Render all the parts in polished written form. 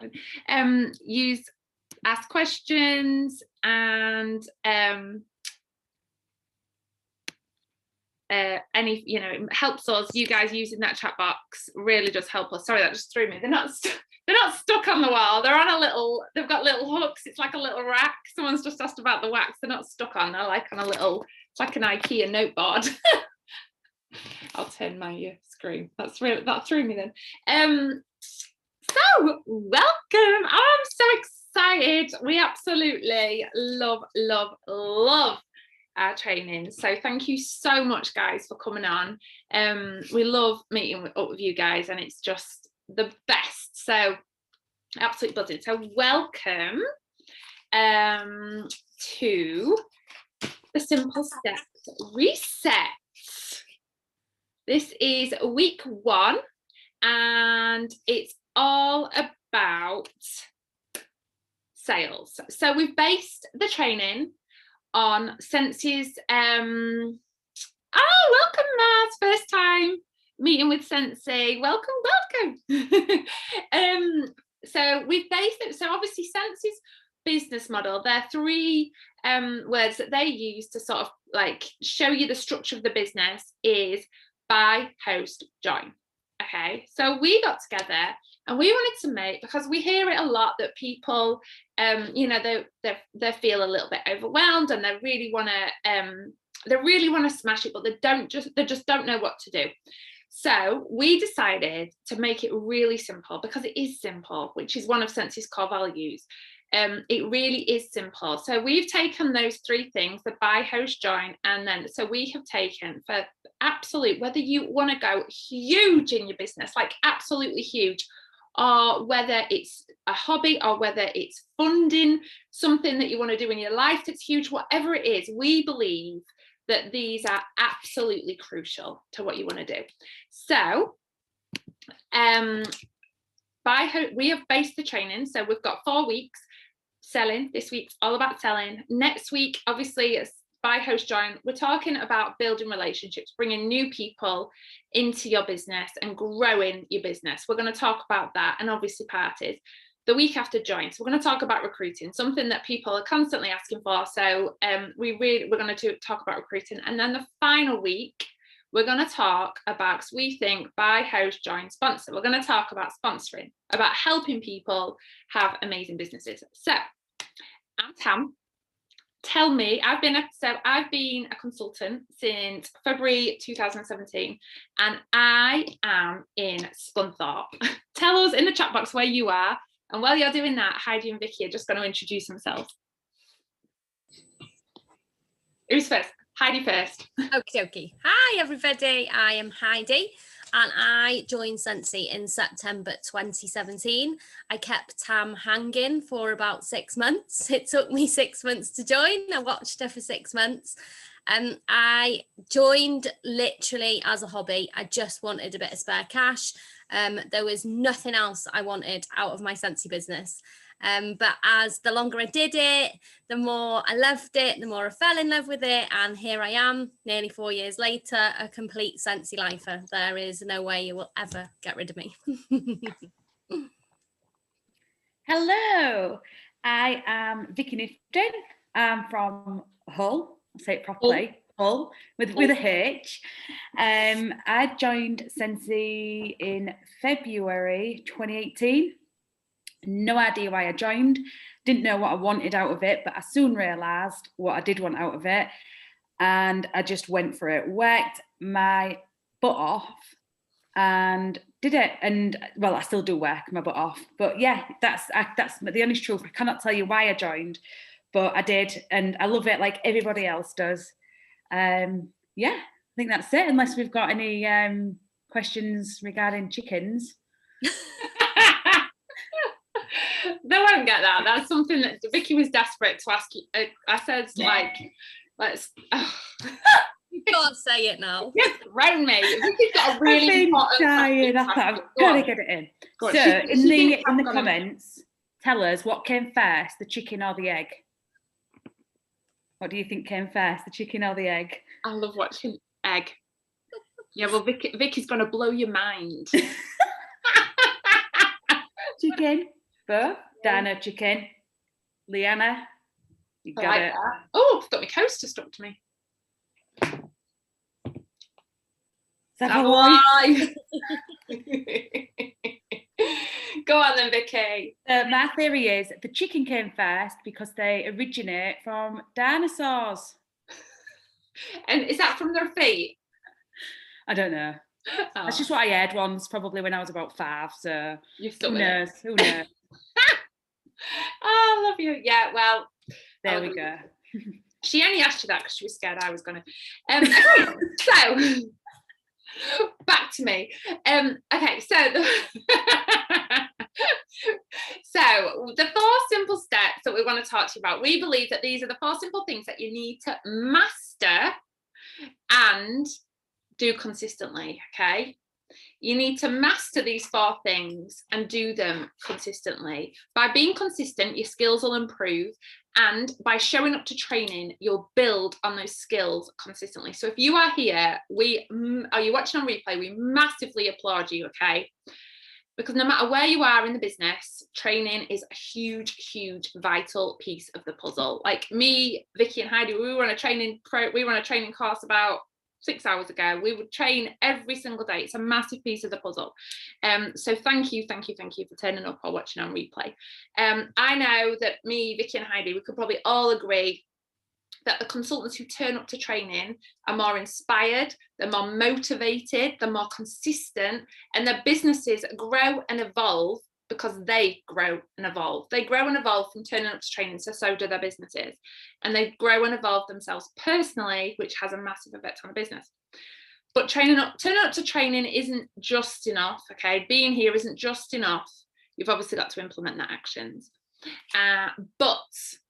recording. Ask questions and any, you know, it helps us. You guys using that chat box really does help us. Sorry, that just threw me. They're not stuck on the wall. They're on a little, they've got little hooks. It's like a little rack. Someone's just asked about the wax. They're not stuck on. They're like on a little, it's like an IKEA noteboard. I'll turn my screen. That threw me then. So welcome. I'm so excited. We absolutely love our training. So thank you so much, guys, for coming on. We love meeting up with you guys, and it's just the best. So absolutely buzzing. So welcome to the Simple Steps Reset. This is week 1, and it's all about sales. So we've based the training on Scentsy's, welcome Mars, first time meeting with Scentsy. Welcome. So we've based it, so obviously Scentsy's business model, there are 3 words that they use to sort of like show you the structure of the business is buy, host, join. Okay, so we got together and we wanted to make, because we hear it a lot that people, you know, they feel a little bit overwhelmed and they really want to smash it, but they just don't know what to do. So we decided to make it really simple, because it is simple, which is one of Scentsy's core values. It really is simple. So we've taken those 3 things, the buy, host, join, and then, so we have taken for absolute, whether you want to go huge in your business, like absolutely huge, or whether it's a hobby, or whether it's funding something that you want to do in your life that's huge, whatever it is, we believe that these are absolutely crucial to what you want to do. So we have based the training, so we've got 4 weeks selling. This week's all about selling. Next week, obviously, it's buy, host, join. We're talking about building relationships, bringing new people into your business and growing your business. We're going to talk about that, and obviously parties. The week after, join. So we're going to talk about recruiting, something that people are constantly asking for. So we're going to talk about recruiting. And then the final week, we're going to talk about, because we think buy, host, join, sponsor. We're going to talk about sponsoring, about helping people have amazing businesses. So I'm Tam. Tell me, I've been a consultant since February 2017, and I am in Scunthorpe. Tell us in the chat box where you are, and while you're doing that, Heidi and Vicky are just going to introduce themselves. Who's first? Heidi first. Okay. Hi everybody, I am Heidi and I joined Scentsy in September 2017. I kept Tam hanging for about 6 months. It took me 6 months to join. I watched her for 6 months. I joined literally as a hobby. I just wanted a bit of spare cash. There was nothing else I wanted out of my Scentsy business. But as the longer I did it, the more I loved it, the more I fell in love with it. And here I am, nearly 4 years later, a complete Scentsy lifer. There is no way you will ever get rid of me. Hello, I am Vicky Nifton. I'm from Hull. I'll say it properly. Hull with a H. I joined Scentsy in February 2018. No idea why I joined, didn't know what I wanted out of it, but I soon realised what I did want out of it, and I just went for it, worked my butt off and did it. And well, I still do work my butt off, but yeah, that's the honest truth. I cannot tell you why I joined, but I did, and I love it like everybody else does. Yeah, I think that's it, unless we've got any questions regarding chickens. They won't get that. That's something that Vicky was desperate to ask you. I said, like, let's. Oh. You can't say it now. You've thrown me. Vicky's got a really important tired. I thought I've got to get it in. So in the comments, tell us what came first, the chicken or the egg. What do you think came first, the chicken or the egg? I love watching egg. Yeah, well, Vicky's going to blow your mind. Chicken. Both. Dana, chicken. Leanna, you got it. That. Oh, I've got my coaster stuck to me. Savoy. Go on then, Vicky. My theory is the chicken came first because they originate from dinosaurs. And is that from their feet? I don't know. That's just what I heard once, probably when I was about 5. So who knows? Who knows? Oh, I love you. Yeah, well, there we go. She only asked you that because she was scared I was gonna. Okay, so back to me. Okay, so so the 4 simple steps that we want to talk to you about. We believe that these are the 4 simple things that you need to master and do consistently. Okay, you need to master these 4 things and do them consistently. By being consistent, your skills will improve, and by showing up to training, you'll build on those skills consistently. So if you are here, are you watching on replay? We massively applaud you, okay? Because no matter where you are in the business, training is a huge, vital piece of the puzzle. Like me, Vicky and Heidi, we were on a training course about 6 hours ago. We would train every single day. It's a massive piece of the puzzle. So thank you for turning up or watching on replay. I know that me, Vicky and Heidi, we could probably all agree that the consultants who turn up to training are more inspired, they're more motivated, they're more consistent, and their businesses grow and evolve because they grow and evolve. They grow and evolve from turning up to training, so do their businesses. And they grow and evolve themselves personally, which has a massive effect on the business. But turning up to training isn't just enough, okay? Being here isn't just enough. You've obviously got to implement the actions. But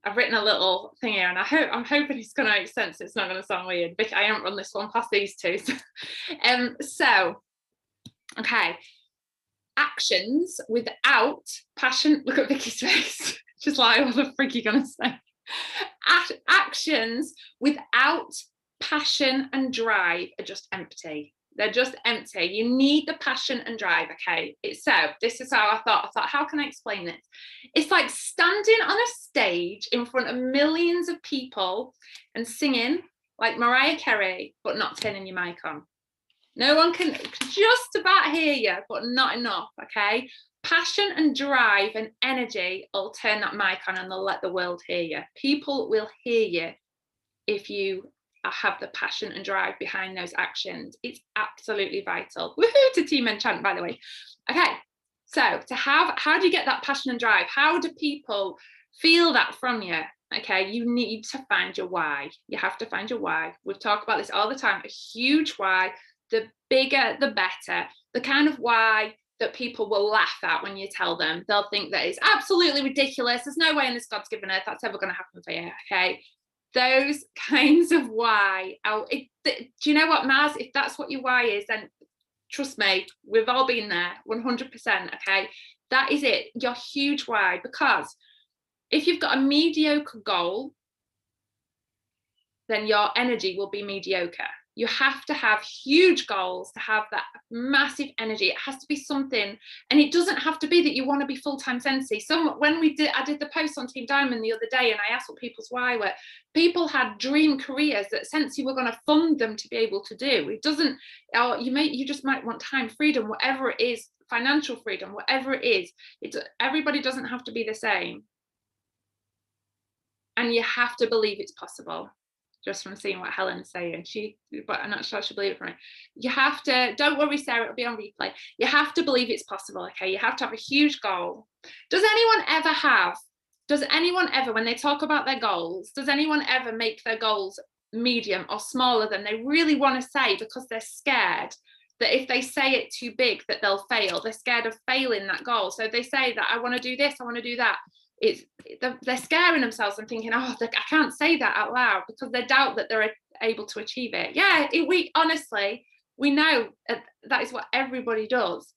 I've written a little thing here, and I'm hoping it's going to make sense. It's not going to sound weird. Vicky, I haven't run this one past these two. So, okay. Actions without passion. Look at Vicky's face. Just like, what the frick are you going to say? Actions without passion and drive are just empty. They're just empty. You need the passion and drive, okay? So this is how I thought, how can I explain this? It's like standing on a stage in front of millions of people and singing like Mariah Carey, but not turning your mic on. No one can just about hear you, but not enough, okay? Passion and drive and energy will turn that mic on and they'll let the world hear you. People will hear you if you have the passion and drive behind those actions. It's absolutely vital. Woohoo to Team Enchant, by the way. Okay, so how do you get that passion and drive? How do people feel that from you? Okay, you need to find your why. You have to find your why. We talk about this all the time. A huge why. The bigger, the better. The kind of why that people will laugh at when you tell them. They'll think that it's absolutely ridiculous. There's no way in this God's given earth that's ever going to happen for you, okay? Those kinds of why. Do you know what, Maz? If that's what your why is, then trust me, we've all been there, 100%, okay? That is it, your huge why. Because if you've got a mediocre goal, then your energy will be mediocre. You have to have huge goals to have that massive energy. It has to be something, and it doesn't have to be that you want to be full-time Scentsy. I did the post on Team Diamond the other day, and I asked what people's why were. People had dream careers that Scentsy were going to fund them to be able to do. It doesn't, or you just might want time freedom, whatever it is, financial freedom, whatever it is. Everybody doesn't have to be the same, and you have to believe it's possible. Just from seeing what Helen's saying, but I'm not sure she'll believe it from me. You have to, don't worry, Sarah, it'll be on replay. You have to believe it's possible, okay? You have to have a huge goal. Does anyone ever, when they talk about their goals, does anyone ever make their goals medium or smaller than they really want to say because they're scared that if they say it too big that they'll fail? They're scared of failing that goal. So they say that I want to do this, I want to do that. They're scaring themselves and thinking, I can't say that out loud, because they doubt that they're able to achieve it. Yeah, we know that is what everybody does,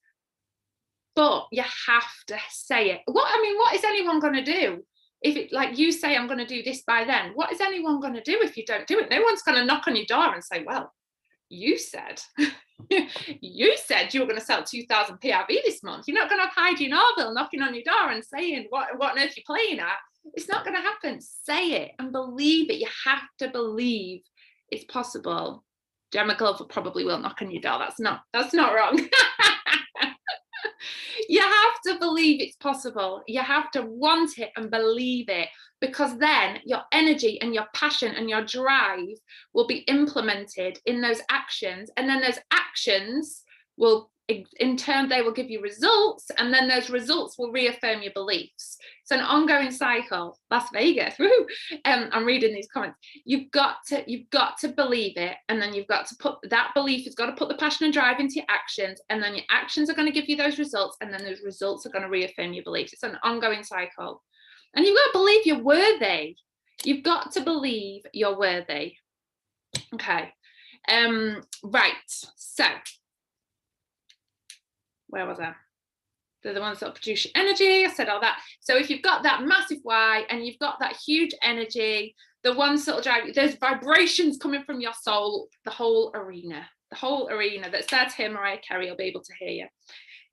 but you have to say it. What is anyone going to do if it, like you say, I'm going to do this by then? What is anyone going to do if you don't do it? No one's going to knock on your door and say, well, you said You said you were going to sell 2,000 PRV this month. You're not going to have Heidi and Orville knocking on your door and saying, what on earth you're playing at? It's not going to happen. Say it and believe it. You have to believe it's possible. Gemma Glover probably will knock on your door. That's not wrong. You have to believe it's possible. You have to want it and believe it, because then your energy and your passion and your drive will be implemented in those actions, and then those actions will, in turn, they will give you results, and then those results will reaffirm your beliefs. It's an ongoing cycle. Las Vegas, woohoo! I'm reading these comments. You've got to believe it, and then you've got to put that belief. Has got to put the passion and drive into your actions, and then your actions are going to give you those results, and then those results are going to reaffirm your beliefs. It's an ongoing cycle, and you've got to believe you're worthy. You've got to believe you're worthy. Okay, right. So, where was I? They're the ones that produce your energy. I said all that. So if you've got that massive why and you've got that huge energy, the ones that will drive you, there's vibrations coming from your soul, the whole arena that's there to hear Mariah Carey will be able to hear you,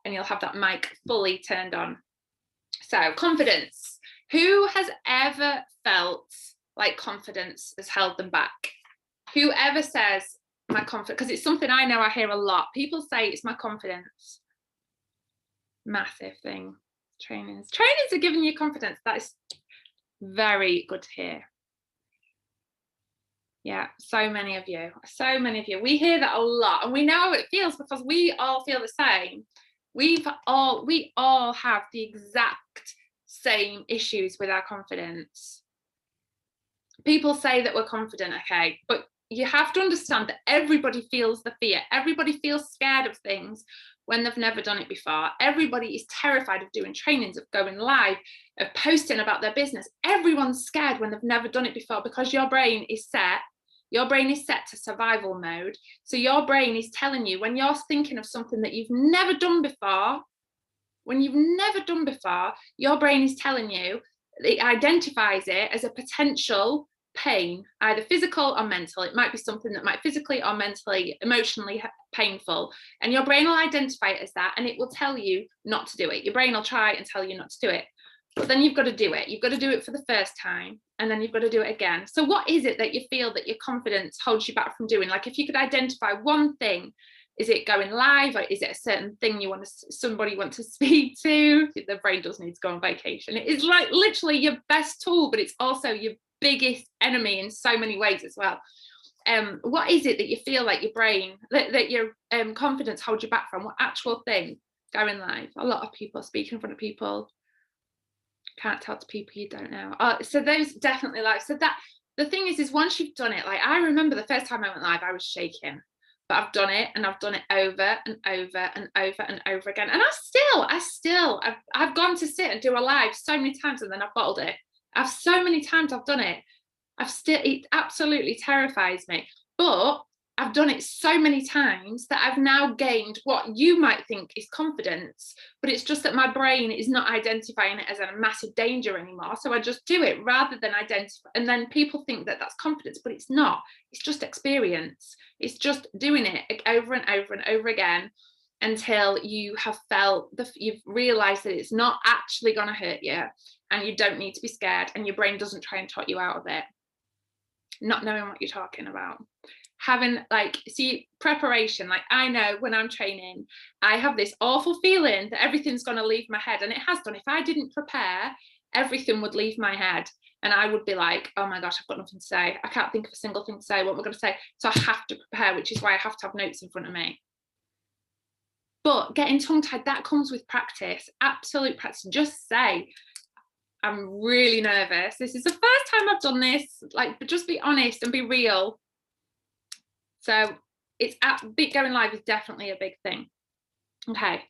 and you'll have that mic fully turned on. So confidence. Who has ever felt like confidence has held them back? Whoever says my confidence, because it's something I know I hear a lot. People say it's my confidence. Massive thing. Trainings are giving you confidence. That is very good to hear. Yeah, so many of you. We hear that a lot, and we know how it feels because we all feel the same. We all have the exact same issues with our confidence. People say that we're confident, okay, but you have to understand that everybody feels the fear. Everybody feels scared of things when they've never done it before. Everybody is terrified of doing trainings, of going live, of posting about their business. Everyone's scared when they've never done it before, because your brain is set to survival mode. So your brain is telling you, when you're thinking of something that you've never done before, your brain is telling you, it identifies it as a potential pain, either physical or mental. It might be something that might physically or mentally, emotionally painful, and your brain will identify it as that, and it will tell you not to do it. Your brain will try and tell you not to do it, but then you've got to do it. You've got to do it for the first time, and then you've got to do it again. So what is it that you feel that your confidence holds you back from doing? Like, if you could identify one thing, is it going live, or is it a certain thing you want to, somebody want to speak to? The brain does need to go on vacation. It is like literally your best tool, but it's also your biggest enemy in so many ways as well. What is it that you feel like your brain, that your confidence holds you back from? What actual thing? Going live. A lot of people speak in front of people. Can't talk to people you don't know. So those definitely live. So that the thing is once you've done it, like I remember the first time I went live, I was shaking, but I've done it, and I've done it over and over and over and over again. And I've gone to sit and do a live so many times, and then I've bottled it. So many times I've done it. It absolutely terrifies me, but I've done it so many times that I've now gained what you might think is confidence, but it's just that my brain is not identifying it as a massive danger anymore. So I just do it rather than identify. And then people think that that's confidence, but it's not. It's just experience. It's just doing it over and over and over again until you have you've realized that it's not actually going to hurt you, and you don't need to be scared, and your brain doesn't try and talk you out of it. Not knowing what you're talking about. Having preparation. Like, I know when I'm training, I have this awful feeling that everything's going to leave my head, and it has done. If I didn't prepare, everything would leave my head, and I would be like, oh my gosh, I've got nothing to say. I can't think of a single thing to say. What am I going to say? So I have to prepare, which is why I have to have notes in front of me. But getting tongue-tied, that comes with practice, absolute practice. Just say, I'm really nervous. This is the first time I've done this. Like, but just be honest and be real. So it's going live is definitely a big thing. Okay.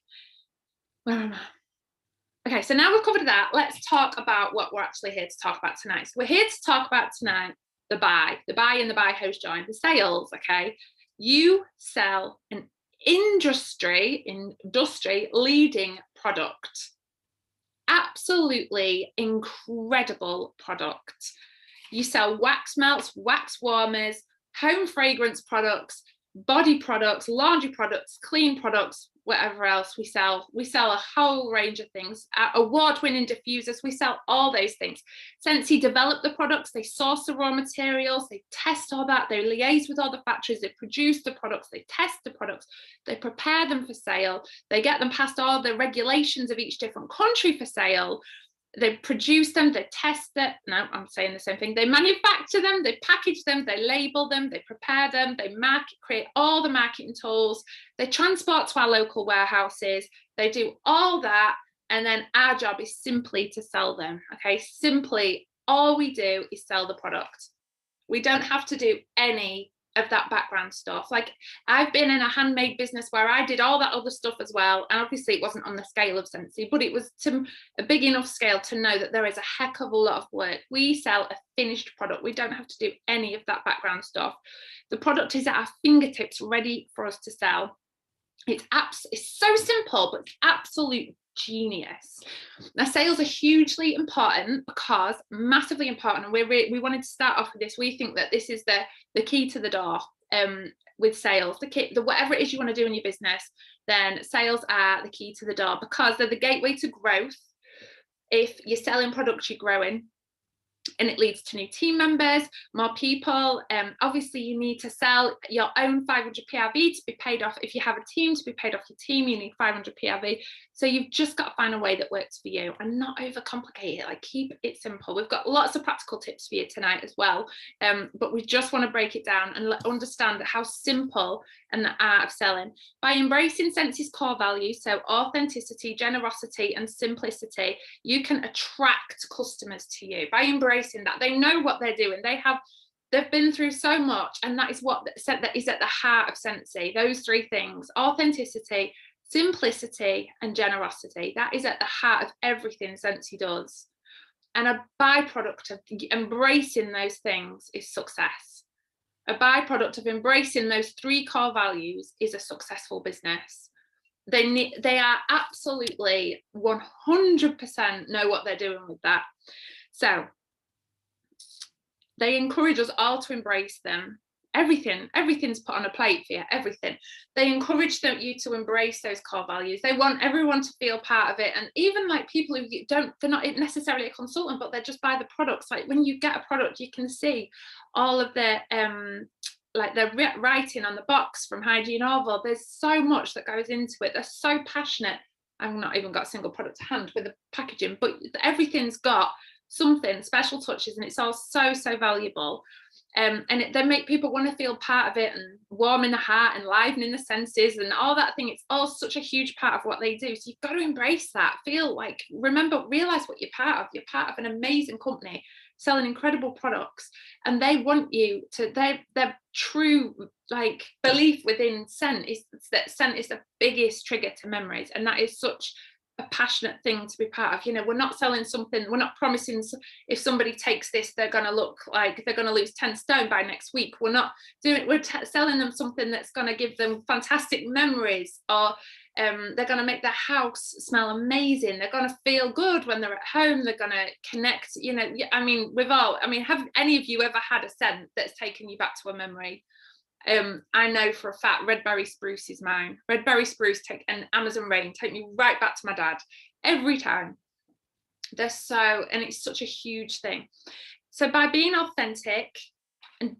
Where am I? Okay, so now we've covered that. Let's talk about what we're actually here to talk about tonight. So we're here to talk about tonight the buy and the buy host join, the sales. Okay, you sell an industry leading product. Absolutely incredible product. You sell wax melts, wax warmers, home fragrance products, body products, laundry products, clean products, whatever else we sell. We sell a whole range of things. Award-winning diffusers, we sell all those things. Scentsy develop the products, they source the raw materials, they test all that, they liaise with all the factories, they produce the products, they test the products, they prepare them for sale, they get them past all the regulations of each different country for sale. They produce them, they test it. No, I'm saying the same thing. They manufacture them, they package them, they label them, they prepare them, they create all the marketing tools, they transport to our local warehouses, they do all that. And then our job is simply to sell them. Okay, simply all we do is sell the product. We don't have to do any of that background stuff. Like, I've been in a handmade business where I did all that other stuff as well, and obviously it wasn't on the scale of Scentsy, but it was to a big enough scale to know that there is a heck of a lot of work. We sell a finished product. We don't have to do any of that background stuff. The product is at our fingertips, ready for us to sell. It's so simple, but it's absolute genius. Now, sales are hugely important, because massively important, and we wanted to start off with this. We think that this is the key to the door with sales. Whatever it is you want to do in your business, then sales are the key to the door, because they're the gateway to growth. If you're selling products, you're growing, and it leads to new team members, more people. Obviously, you need to sell your own 500 PRV to be paid off. If you have a team, to be paid off your team, you need 500 PRV. So you've just got to find a way that works for you and not overcomplicate it. Like, keep it simple. We've got lots of practical tips for you tonight as well, but we just want to break it down and understand how simple and the art of selling. By embracing Scentsy's core values, so authenticity, generosity, and simplicity, you can attract customers to you. By embracing that, they know what they're doing. They've been through so much, and that is what that is at the heart of Scentsy. Those three things: authenticity, simplicity, and generosity. That is at the heart of everything Scentsy does. And a byproduct of embracing those things is success. A byproduct of embracing those three core values is a successful business. They are absolutely 100% know what they're doing with that. So they encourage us all to embrace them. Everything's put on a plate for you, everything. They encourage you to embrace those core values. They want everyone to feel part of it. And even like people who they're not necessarily a consultant, but they just buy the products. Like, when you get a product, you can see all of the like the writing on the box from Hygiene Oval. There's so much that goes into it. They're so passionate. I've not even got a single product to hand with the packaging, but everything's got something, special touches, and it's all so valuable. They make people want to feel part of it, and warm in the heart, and livening the senses, and all that thing. It's all such a huge part of what they do. So you've got to embrace that. Realize what you're part of. You're part of an amazing company selling incredible products, and they want you to. Their true like belief within scent is that scent is the biggest trigger to memories, and that is such a passionate thing to be part of. You know, we're not selling something, we're not promising if somebody takes this, they're going to look like they're going to lose 10 stone by next week. We're not doing, selling them something that's going to give them fantastic memories, or they're going to make their house smell amazing. They're going to feel good when they're at home. They're going to connect, you know. Have any of you ever had a scent that's taken you back to a memory? I know for a fact Red Berry Spruce is mine. Red Berry Spruce and Amazon Rain take me right back to my dad every time. And it's such a huge thing. So by being authentic and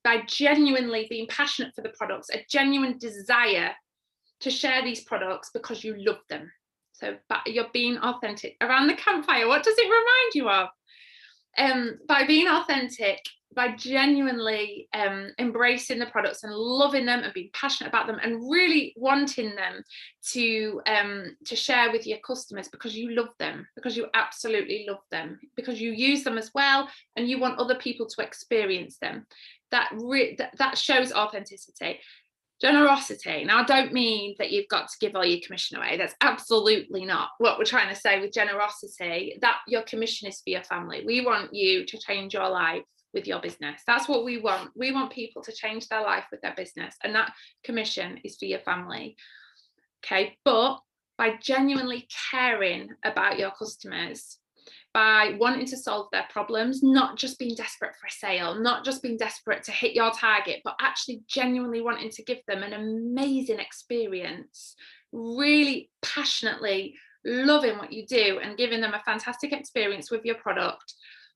by genuinely being passionate for the products, a genuine desire to share these products because you love them. So you're being authentic. Around the campfire, what does it remind you of? By being authentic, by genuinely embracing the products and loving them and being passionate about them and really wanting them to share with your customers because you love them, because you absolutely love them, because you use them as well and you want other people to experience them. That shows authenticity. Generosity. Now, I don't mean that you've got to give all your commission away. That's absolutely not what we're trying to say with generosity. That your commission is for your family. We want you to change your life with your business. That's what we want. We want people to change their life with their business, and that commission is for your family. Okay, but by genuinely caring about your customers, by wanting to solve their problems, not just being desperate for a sale, not just being desperate to hit your target, but actually genuinely wanting to give them an amazing experience, really passionately loving what you do and giving them a fantastic experience with your product,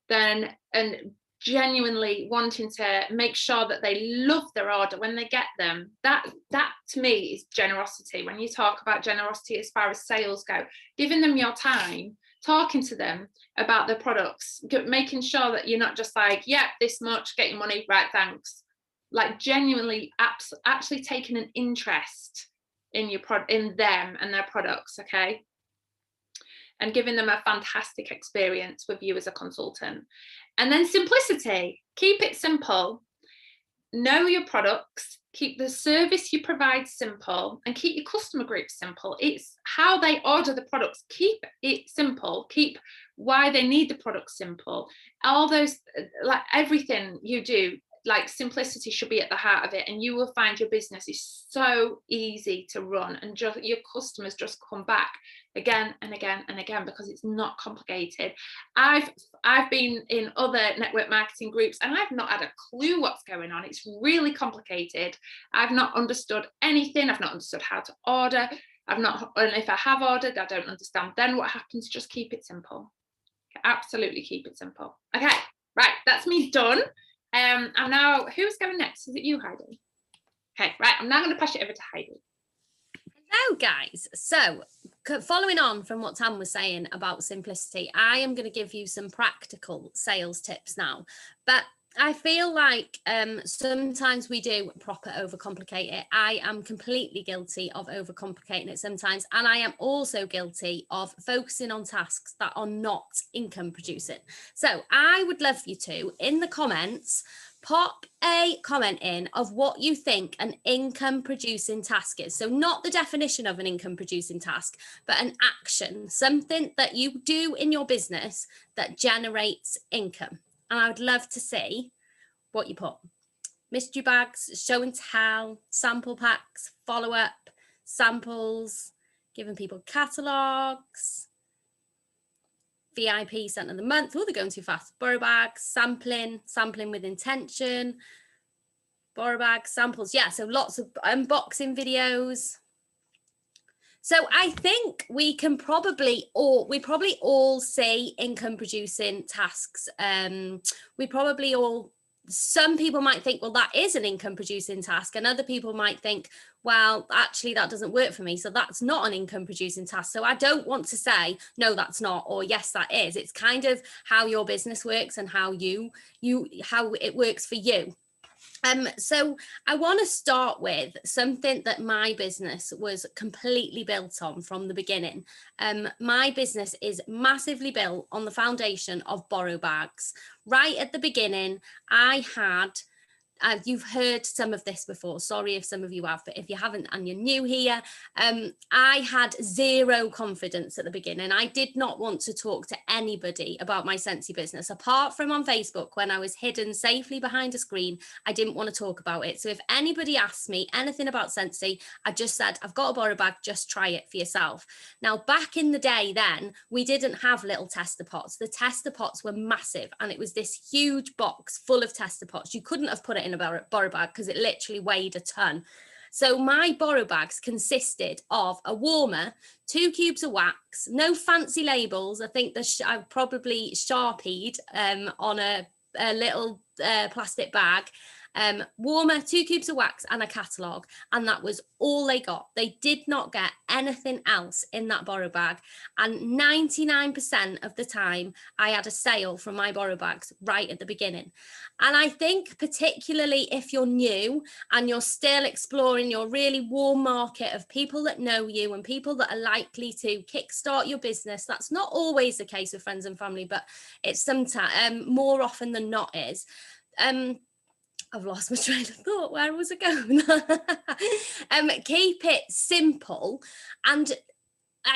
then, and genuinely wanting to make sure that they love their order when they get them, that to me is generosity. When you talk about generosity as far as sales go, giving them your time, talking to them about their products, making sure that you're not just like, yeah, this much, get your money, right, thanks. Like genuinely actually taking an interest in in them and their products, okay? And giving them a fantastic experience with you as a consultant. And then simplicity, keep it simple. Know your products, keep the service you provide simple, and keep your customer group simple. It's how they order the products. Keep it simple. Keep why they need the product simple. All those, like everything you do, like simplicity should be at the heart of it, and you will find your business is so easy to run, and just your customers just come back again and again and again because it's not complicated. I've been in other network marketing groups and I've not had a clue what's going on. It's really complicated. I've not understood anything. I've not understood how to order. And if I have ordered, I don't understand. Then what happens? Just keep it simple. Absolutely keep it simple. Okay, right, that's me done. I'm now, who's going next? Is it you, Heidi? Okay, right, I'm now going to pass it over to Heidi. Hello, guys. So, following on from what Tam was saying about simplicity, I am going to give you some practical sales tips now. But I feel like sometimes we do proper overcomplicate it. I am completely guilty of overcomplicating it sometimes. And I am also guilty of focusing on tasks that are not income producing. So I would love you to, in the comments, pop a comment in of what you think an income producing task is. So not the definition of an income producing task, but an action, something that you do in your business that generates income. And I would love to see what you put. Mystery bags, show and tell, sample packs, follow up, samples, giving people catalogs, VIP scent of the month. Oh, they're going too fast. Borrow bags, sampling with intention, borrow bags, samples. Yeah, so lots of unboxing videos. So I think we probably all see income producing tasks. Some people might think, well, that is an income producing task. And other people might think, well, actually, that doesn't work for me. So that's not an income producing task. So I don't want to say, no, that's not, or yes, that is. It's kind of how your business works and how how it works for you. So I want to start with something that my business was completely built on from the beginning. My business is massively built on the foundation of borrow bags. Right at the beginning, I had, you've heard some of this before, sorry if some of you have, but if you haven't and you're new here, I had zero confidence at the beginning. I did not want to talk to anybody about my Scentsy business, apart from on Facebook when I was hidden safely behind a screen. I didn't want to talk about it. So if anybody asked me anything about Scentsy, I just said, I've got a borrow bag, just try it for yourself. Now, back in the day then, we didn't have little tester pots. The tester pots were massive, and it was this huge box full of tester pots. You couldn't have put it in a borrow bag because it literally weighed a ton. So my borrow bags consisted of a warmer, 2 cubes of wax, no fancy labels. I think I've probably Sharpied on a little plastic bag. Warmer, 2 cubes of wax, and a catalogue, and that was all they got. They did not get anything else in that borrow bag, and 99% of the time I had a sale from my borrow bags right at the beginning. And I think particularly if you're new and you're still exploring your really warm market of people that know you and people that are likely to kickstart your business, that's not always the case with friends and family, but it's sometimes more often than not is. I've lost my train of thought. Where was it going? Keep it simple. And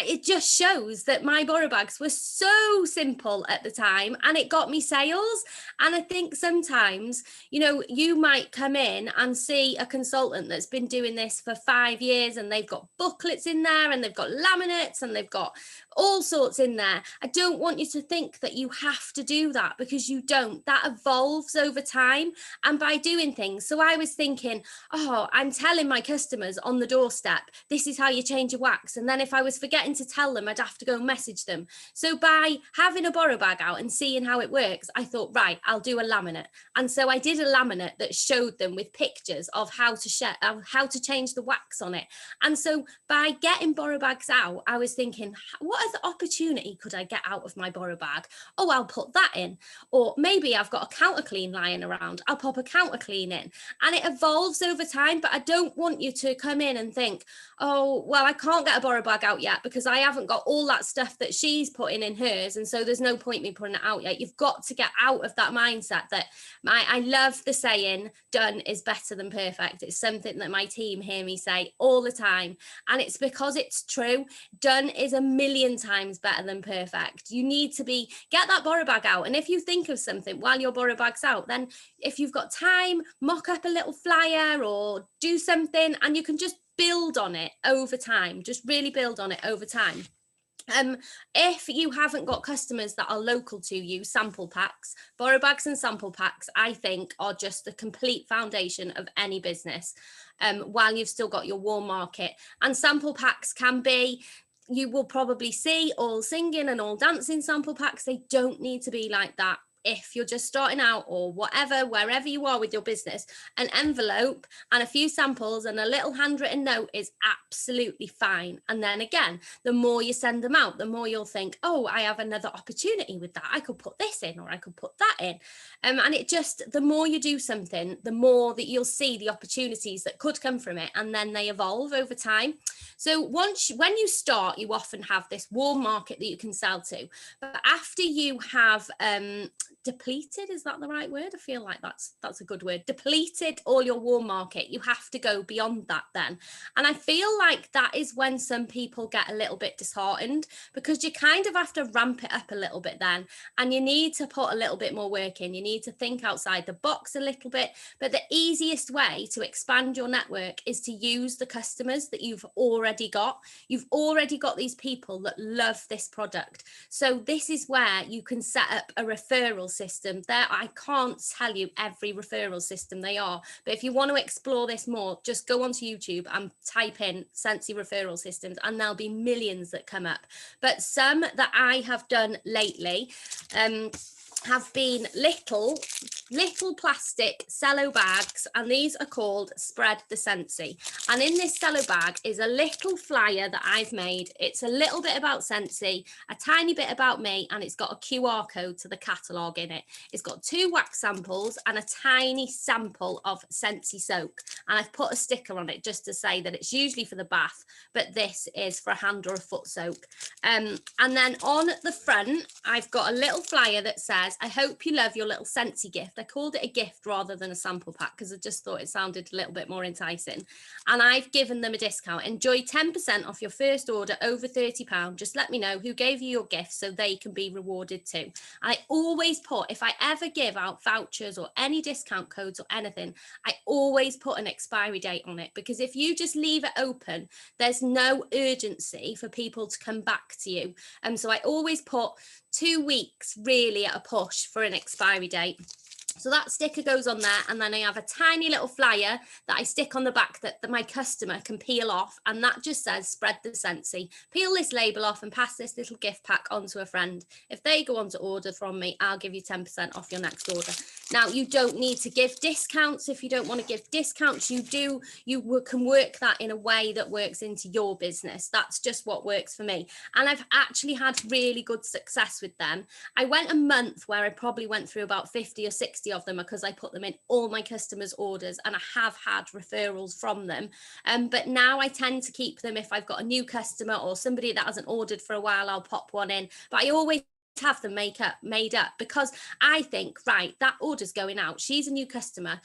it just shows that my borrow bags were so simple at the time, and it got me sales. And I think sometimes, you might come in and see a consultant that's been doing this for 5 years, and they've got booklets in there, and they've got laminates, and they've got all sorts in there. I don't want you to think that you have to do that, because you don't. That evolves over time and by doing things. So I was thinking, oh, I'm telling my customers on the doorstep, this is how you change your wax. And then if I was forgetting to tell them, I'd have to go and message them. So by having a borrow bag out and seeing how it works, I thought, right, I'll do a laminate. And so I did a laminate that showed them with pictures of how to change the wax on it. And so by getting borrow bags out, I was thinking, what other opportunity could I get out of my borrow bag? Oh, I'll put that in. Or maybe I've got a counter clean lying around, I'll pop a counter clean in. And it evolves over time, but I don't want you to come in and think, oh, well, I can't get a borrow bag out yet because I haven't got all that stuff that she's putting in hers, and so there's no point me putting it out yet. You've got to get out of that mindset that I love the saying, done is better than perfect. It's something that my team hear me say all the time, and it's because it's true. Done is a million times better than perfect. You need to get that borrow bag out, and if you think of something while your borrow bag's out, then if you've got time, mock up a little flyer or do something, and you can just build on it over time. Just really build on it over time. If you haven't got customers that are local to you, sample packs, borrow bags and sample packs, I think are just the complete foundation of any business, while you've still got your warm market. And sample packs can be, you will probably see all singing and all dancing sample packs. They don't need to be like that. If you're just starting out or whatever, wherever you are with your business, an envelope and a few samples and a little handwritten note is absolutely fine. And then again, the more you send them out, the more you'll think, oh, I have another opportunity with that. I could put this in, or I could put that in. And it just, the more you do something, the more that you'll see the opportunities that could come from it. And then they evolve over time. So when you start, you often have this warm market that you can sell to. But after you have depleted, is that the right word? I feel like that's a good word. Depleted all your warm market, you have to go beyond that then. And I feel like that is when some people get a little bit disheartened, because you kind of have to ramp it up a little bit then, and you need to put a little bit more work in. You need to think outside the box a little bit. But the easiest way to expand your network is to use the customers that you've already got. You've already got these people that love this product. So this is where you can set up a referral system. There, I can't tell you every referral system they are, but if you want to explore this more, just go onto YouTube and type in Scentsy referral systems, and there'll be millions that come up. But some that I have done lately have been little plastic cello bags, and these are called Spread the Scentsy. And in this cello bag is a little flyer that I've made. It's a little bit about Scentsy, a tiny bit about me, and it's got a QR code to the catalogue in it. It's got 2 wax samples and a tiny sample of Scentsy soak, and I've put a sticker on it just to say that it's usually for the bath, but this is for a hand or a foot soak. And then on the front, I've got a little flyer that says, I hope you love your little Scentsy gift. I called it a gift rather than a sample pack because I just thought it sounded a little bit more enticing. And I've given them a discount. Enjoy 10% off your first order over £30. Just let me know who gave you your gift so they can be rewarded too. I always put, if I ever give out vouchers or any discount codes or anything, I always put an expiry date on it, because if you just leave it open, there's no urgency for people to come back to you. So I always put 2 weeks really at a push for an expiry date. So that sticker goes on there, and then I have a tiny little flyer that I stick on the back that my customer can peel off, and that just says Spread the Scentsy. Peel this label off and pass this little gift pack on to a friend. If they go on to order from me, I'll give you 10% off your next order. Now, you don't need to give discounts. If you don't want to give discounts, you can work that in a way that works into your business. That's just what works for me. And I've actually had really good success with them. I went a month where I probably went through about 50 or 60 of them, because I put them in all my customers' orders, and I have had referrals from them. But now I tend to keep them. If I've got a new customer or somebody that hasn't ordered for a while, I'll pop one in. But I always have them made up, because I think, right, that order's going out. She's a new customer.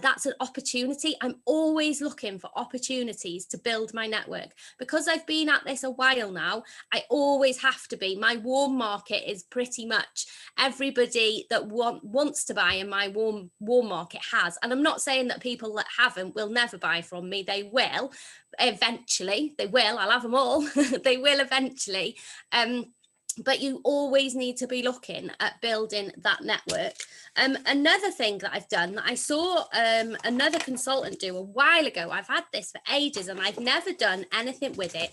that's an opportunity. I'm always looking for opportunities to build my network. Because I've been at this a while now, I always have to be. My warm market is pretty much everybody that wants to buy in my warm market has. And I'm not saying that people that haven't will never buy from me. They will eventually. They will. I'll have them all. They will eventually. But you always need to be looking at building that network. Another thing that I've done that I saw another consultant do a while ago, I've had this for ages and I've never done anything with it,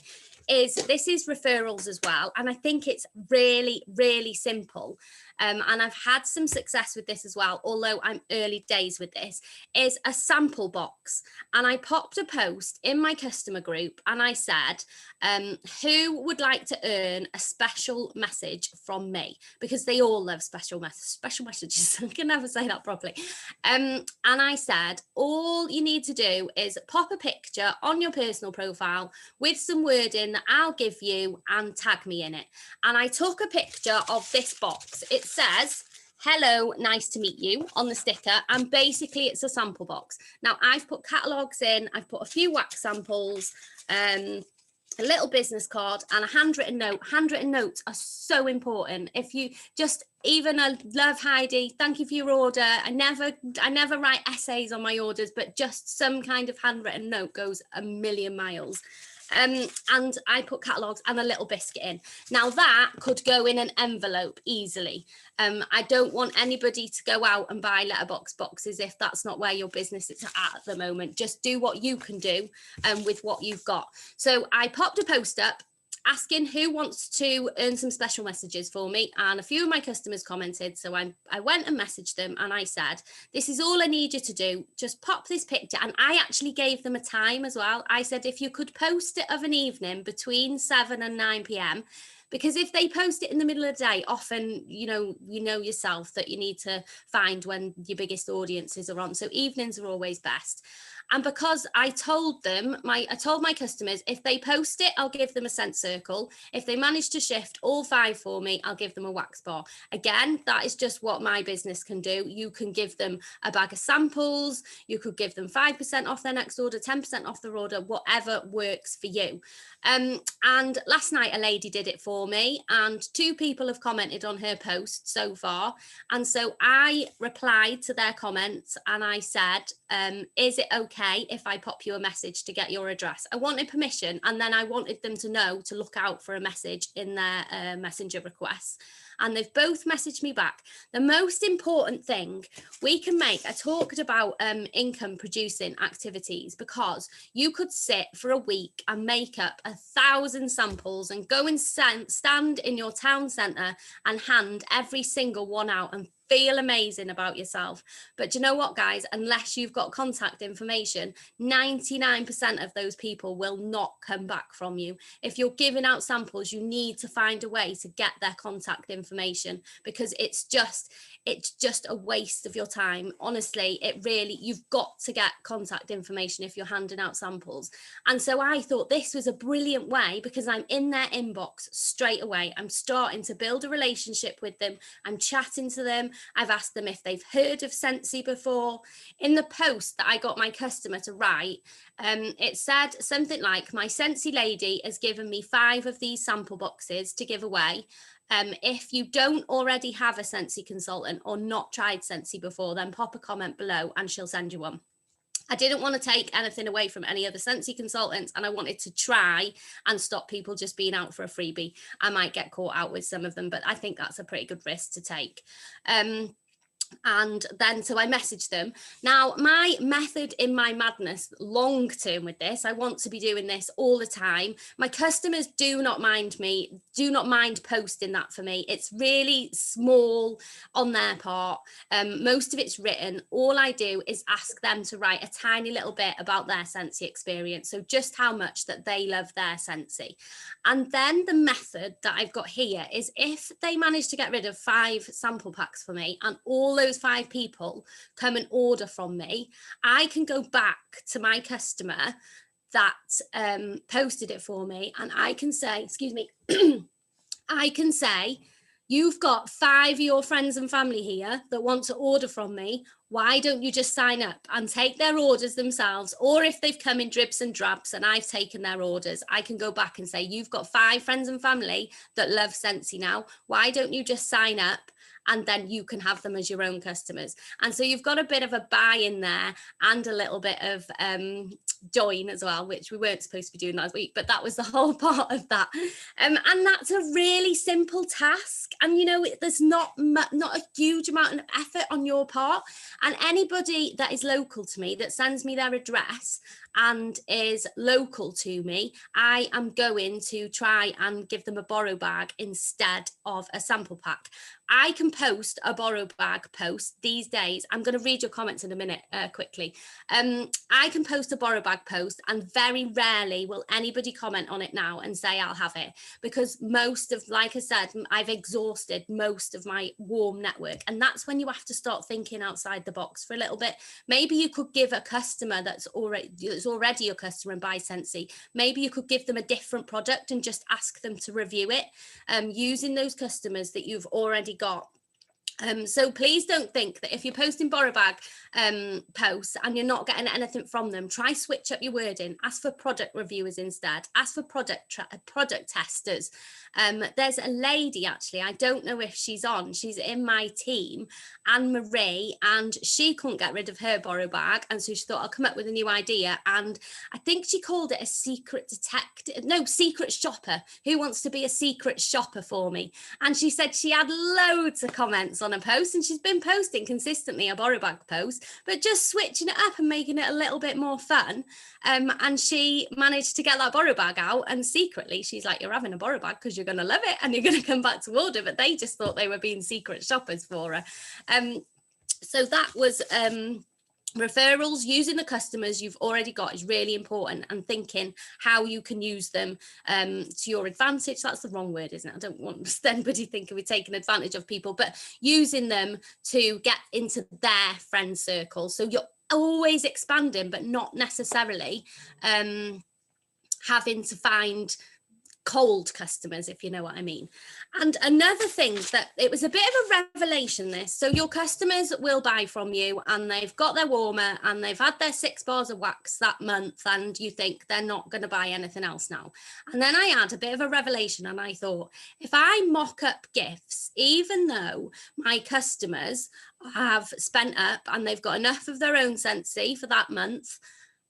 is referrals as well. And I think it's really, really simple. And I've had some success with this as well, although I'm early days with this, is a sample box. And I popped a post in my customer group and I said, who would like to earn a special message from me? Because they all love special messages. I can never say that properly. And I said, all you need to do is pop a picture on your personal profile with some wording that I'll give you and tag me in it. And I took a picture of this box. It says, hello, nice to meet you on the sticker. And basically it's a sample box. Now I've put catalogues in, I've put a few wax samples, a little business card and a handwritten note. Handwritten notes are so important. If you just even a love Heidi, thank you for your order. I never write essays on my orders, but just some kind of handwritten note goes a million miles. And I put catalogues and a little biscuit in. Now that could go in an envelope easily. I don't want anybody to go out and buy letterbox boxes if that's not where your business is at the moment. Just do what you can do with what you've got. So I popped a post up asking who wants to earn some special messages for me, and a few of my customers commented, so I went and messaged them and I said, this is all I need you to do, just pop this picture. And I actually gave them a time as well. I said, if you could post it of an evening between 7 and 9 p.m, because if they post it in the middle of the day, often, you know yourself that you need to find when your biggest audiences are on. So evenings are always best. And because I told my customers, if they post it, I'll give them a scent circle. If they manage to shift all 5 for me, I'll give them a wax bar. Again, that is just what my business can do. You can give them a bag of samples. You could give them 5% off their next order, 10% off their order, whatever works for you. And last night, a lady did it for me and 2 people have commented on her post so far. And so I replied to their comments and I said, is it okay if I pop you a message to get your address? I wanted permission, and then I wanted them to know to look out for a message in their messenger requests. And they've both messaged me back. The most important thing we can make, I talked about income producing activities, because you could sit for a week and make up 1,000 samples and go and stand in your town centre and hand every single one out and feel amazing about yourself. But do you know what, guys? Unless you've got contact information, 99% of those people will not come back from you. If you're giving out samples, you need to find a way to get their contact information, because it's just a waste of your time. Honestly, you've got to get contact information if you're handing out samples. And so I thought this was a brilliant way, because I'm in their inbox straight away. I'm starting to build a relationship with them. I'm chatting to them. I've asked them if they've heard of Scentsy before. In the post that I got my customer to write, it said something like, my Scentsy lady has given me 5 of these sample boxes to give away. If you don't already have a Scentsy consultant or not tried Scentsy before, then pop a comment below and she'll send you one. I didn't want to take anything away from any other Scentsy consultants, and I wanted to try and stop people just being out for a freebie. I might get caught out with some of them, but I think that's a pretty good risk to take. And then so I messaged them. Now, my method in my madness long term with this, I want to be doing this all the time. My customers do not mind posting that for me. It's really small on their part. Most of it's written. All I do is ask them to write a tiny little bit about their Scentsy experience. So just how much that they love their Scentsy. And then the method that I've got here is, if they manage to get rid of 5 sample packs for me and all those 5 people come and order from me, I can go back to my customer that posted it for me and I can say, excuse me, I can say, you've got 5 of your friends and family here that want to order from me. Why don't you just sign up and take their orders themselves? Or if they've come in dribs and drabs and I've taken their orders, I can go back and say, you've got 5 friends and family that love Scentsy now. Why don't you just sign up? And then you can have them as your own customers. And so you've got a bit of a buy in there and a little bit of join as well, which we weren't supposed to be doing last week, but that was the whole part of that. And that's a really simple task. And, you know, there's not a huge amount of effort on your part. And anybody that is local to me, that sends me their address and is local to me, I am going to try and give them a borrow bag instead of a sample pack. I can post a borrow bag post these days. I'm going to read your comments in a minute quickly. I can post a borrow bag post, and very rarely will anybody comment on it now and say I'll have it, because most of, like I said, I've exhausted most of my warm network. And that's when you have to start thinking outside the box for a little bit. Maybe you could give a customer that's already your customer and buy Scentsy, maybe you could give them a different product and just ask them to review it using those customers that you've already got. So please don't think that if you're posting borrow bag posts and you're not getting anything from them, try switch up your wording. Ask for product reviewers instead. Ask for product testers. There's a lady, actually, I don't know if she's on, she's in my team, Anne Marie, and she couldn't get rid of her borrow bag, and so she thought, I'll come up with a new idea, and I think she called it a secret shopper. Who wants to be a secret shopper for me? And she said she had loads of comments on a post, and she's been posting consistently a borrow bag post, but just switching it up and making it a little bit more fun. And she managed to get that borrow bag out, and secretly she's like, you're having a borrow bag because you're going to love it and you're going to come back to order. But they just thought they were being secret shoppers for her. So that was referrals. Using the customers you've already got is really important, and thinking how you can use them to your advantage. That's the wrong word, isn't it? I don't want anybody thinking we're taking advantage of people, but using them to get into their friend circle. So you're always expanding, but not necessarily having to find cold customers, if you know what I mean. And another thing that it was a bit of a revelation, this, so your customers will buy from you and they've got their warmer and they've had their 6 bars of wax that month, and you think they're not going to buy anything else now. And then I had a bit of a revelation, and I thought, if I mock up gifts, even though my customers have spent up and they've got enough of their own Scentsy for that month,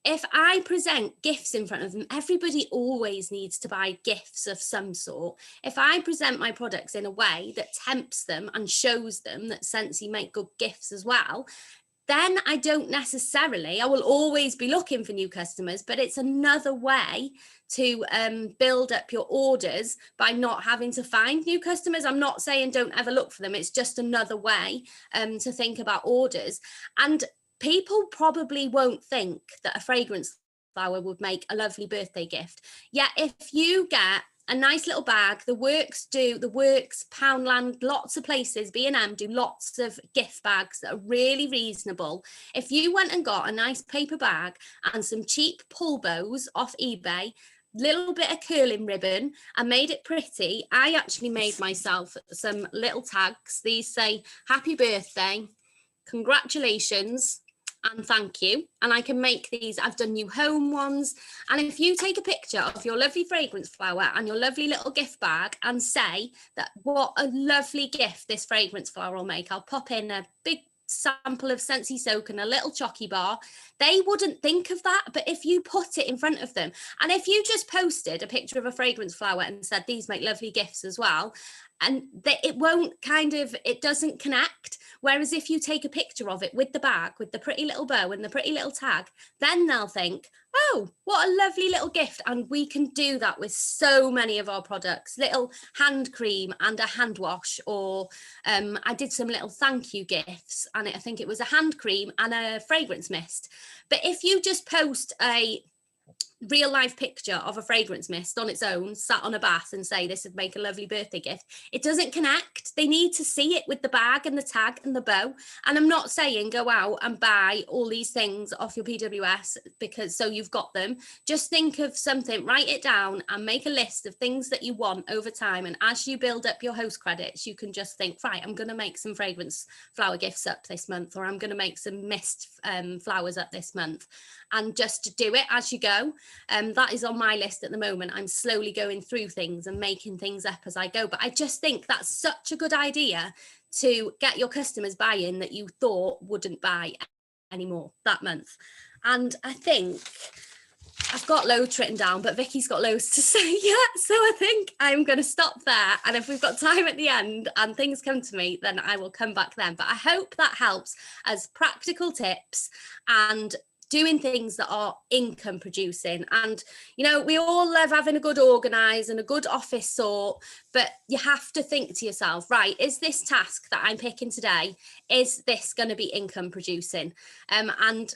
if I present gifts in front of them, everybody always needs to buy gifts of some sort. If I present my products in a way that tempts them and shows them that Scentsy make good gifts as well, then I will always be looking for new customers, but it's another way to build up your orders by not having to find new customers. I'm not saying don't ever look for them. It's just another way to think about orders. And people probably won't think that a fragrance flower would make a lovely birthday gift. Yet if you get a nice little bag, the Works, Poundland, lots of places, B&M do lots of gift bags that are really reasonable. If you went and got a nice paper bag and some cheap pull bows off eBay, little bit of curling ribbon, and made it pretty. I actually made myself some little tags. These say happy birthday, congratulations, and thank you. And I can make these, I've done new home ones. And if you take a picture of your lovely fragrance flower and your lovely little gift bag and say that what a lovely gift this fragrance flower will make, I'll pop in a big sample of Scentsy soak and a little chocky bar, they wouldn't think of that. But if you put it in front of them, and if you just posted a picture of a fragrance flower and said these make lovely gifts as well, and it doesn't connect. Whereas if you take a picture of it with the bag, with the pretty little bow and the pretty little tag, then they'll think, oh, what a lovely little gift. And we can do that with so many of our products, little hand cream and a hand wash, or I did some little thank you gifts, and I think it was a hand cream and a fragrance mist. But if you just post a real life picture of a fragrance mist on its own, sat on a bath, and say this would make a lovely birthday gift, it doesn't connect. They need to see it with the bag and the tag and the bow. And I'm not saying go out and buy all these things off your PWS because so you've got them. Just think of something, write it down and make a list of things that you want over time. And as you build up your host credits, you can just think, right, I'm going to make some fragrance flower gifts up this month, or I'm going to make some mist flowers up this month, and just do it as you go. That is on my list at the moment. I'm slowly going through things and making things up as I go. But I just think that's such a good idea to get your customers buy-in that you thought wouldn't buy anymore that month. And I think I've got loads written down, but Vicky's got loads to say yet. So I think I'm going to stop there. And if we've got time at the end and things come to me, then I will come back then. But I hope that helps as practical tips and doing things that are income producing. And, you know, we all love having a good organise and a good office sort, but you have to think to yourself, right, is this task that I'm picking today, is this going to be income producing? And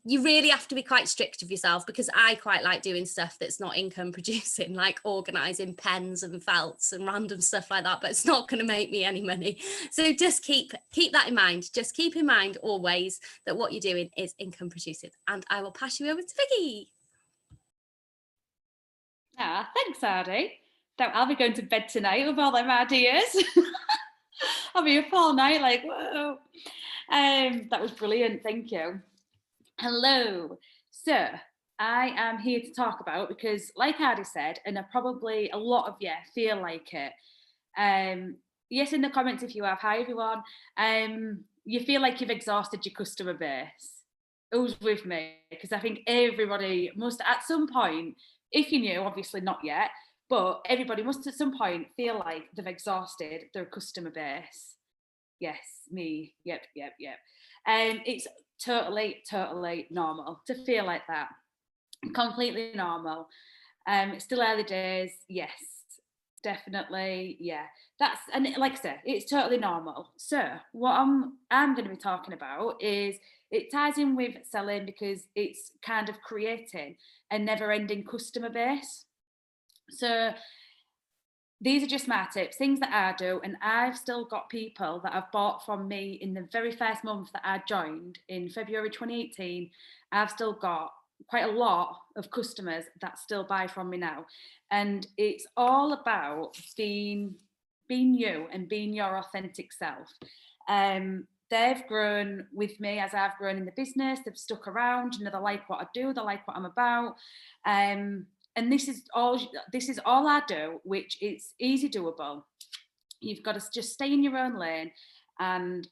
you really have to be quite strict with yourself, because I quite like doing stuff that's not income producing, like organising pens and felts and random stuff like that, but it's not going to make me any money. So just keep that in mind. Just keep in mind always that what you're doing is income producing. And I will pass you over to Vicky. Thanks, Ardie. I'll be going to bed tonight with all them ideas. I'll be up all night like, whoa. That was brilliant. Thank you. Hello. So I am here to talk about, because like Ardie said, and probably a lot of you feel like it. Yes, in the comments if you have. Hi everyone. You feel like you've exhausted your customer base. Who's with me? Because I think everybody must at some point, if you're new, obviously not yet, but everybody must at some point feel like they've exhausted their customer base. Yes, me. Yep. It's totally normal to feel like that. Completely normal. It's still early days. Yes, definitely. Yeah, and like I said, it's totally normal. So what I'm going to be talking about is, it ties in with selling, because it's kind of creating a never-ending customer base. So these are just my tips, things that I do, and I've still got people that have bought from me in the very first month that I joined in February 2018. I've still got quite a lot of customers that still buy from me now. And it's all about being you and being your authentic self. They've grown with me as I've grown in the business. They've stuck around, you know, they like what I do, they like what I'm about. And this is all I do, which is easy doable. You've got to just stay in your own lane, and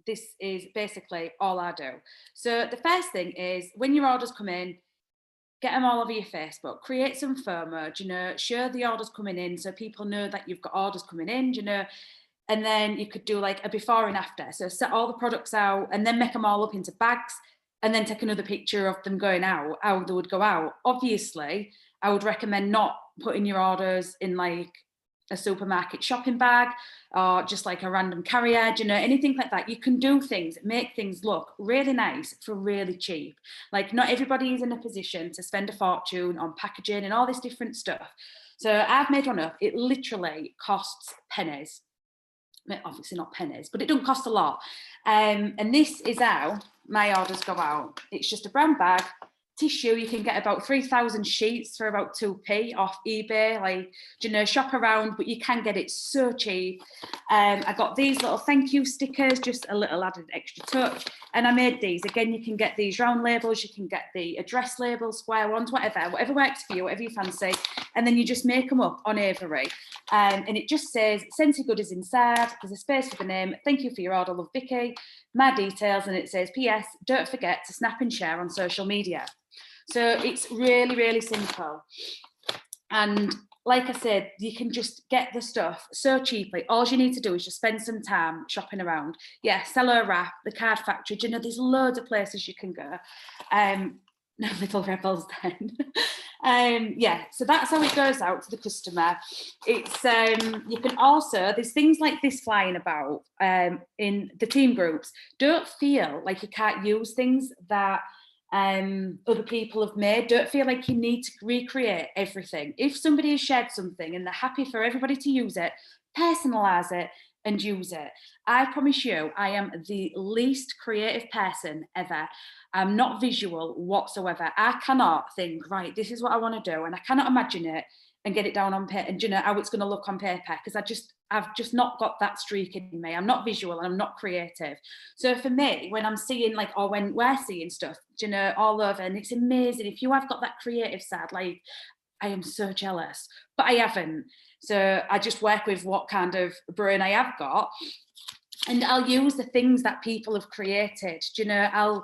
this is basically all I do. So the first thing is, when your orders come in, get them all over your Facebook, create some FOMO, you know, show the orders coming in so people know that you've got orders coming in, you know. And then you could do like a before and after. So set all the products out and then make them all up into bags, and then take another picture of them going out, how they would go out. Obviously, I would recommend not putting your orders in like a supermarket shopping bag, or just like a random carrier, you know, anything like that. You can do things, make things look really nice for really cheap. Like, not everybody is in a position to spend a fortune on packaging and all this different stuff. So I've made one up. It literally costs pennies. Obviously not pennies, but it doesn't cost a lot. And this is how my orders go out. It's just a brown bag, tissue. You can get about 3,000 sheets for about 2p off eBay. Like, you know, shop around, but you can get it so cheap. I got these little thank you stickers, just a little added extra touch. And I made these. Again, you can get these round labels, you can get the address labels, square ones, whatever works for you, whatever you fancy. And then you just make them up on Avery. And it just says, Scentsy goodies inside. There's a space for the name. Thank you for your order, love Vicky. My details, and it says, P.S. don't forget to snap and share on social media. So it's really, really simple. And like I said, you can just get the stuff so cheaply. All you need to do is just spend some time shopping around. Yeah, Seller Wrap, the Card Factory, you know, there's loads of places you can go. No little rebels then. Yeah, so that's how it goes out to the customer. It's you can also, there's things like this flying about in the team groups. Don't feel like you can't use things that other people have made. Don't feel like you need to recreate everything. If somebody has shared something and they're happy for everybody to use it, personalize it and use it. I promise you, I am the least creative person ever. I'm not visual whatsoever. I cannot think, right, this is what I want to do, and I cannot imagine it and get it down on paper, and you know how it's going to look on paper, because I've just not got that streak in me. I'm not visual and I'm not creative. So for me, when I'm seeing like, or when we're seeing stuff, you know, all over, and it's amazing if you have got that creative side, like I am so jealous, but I haven't. So I just work with what kind of brain I have got, and I'll use the things that people have created. You know,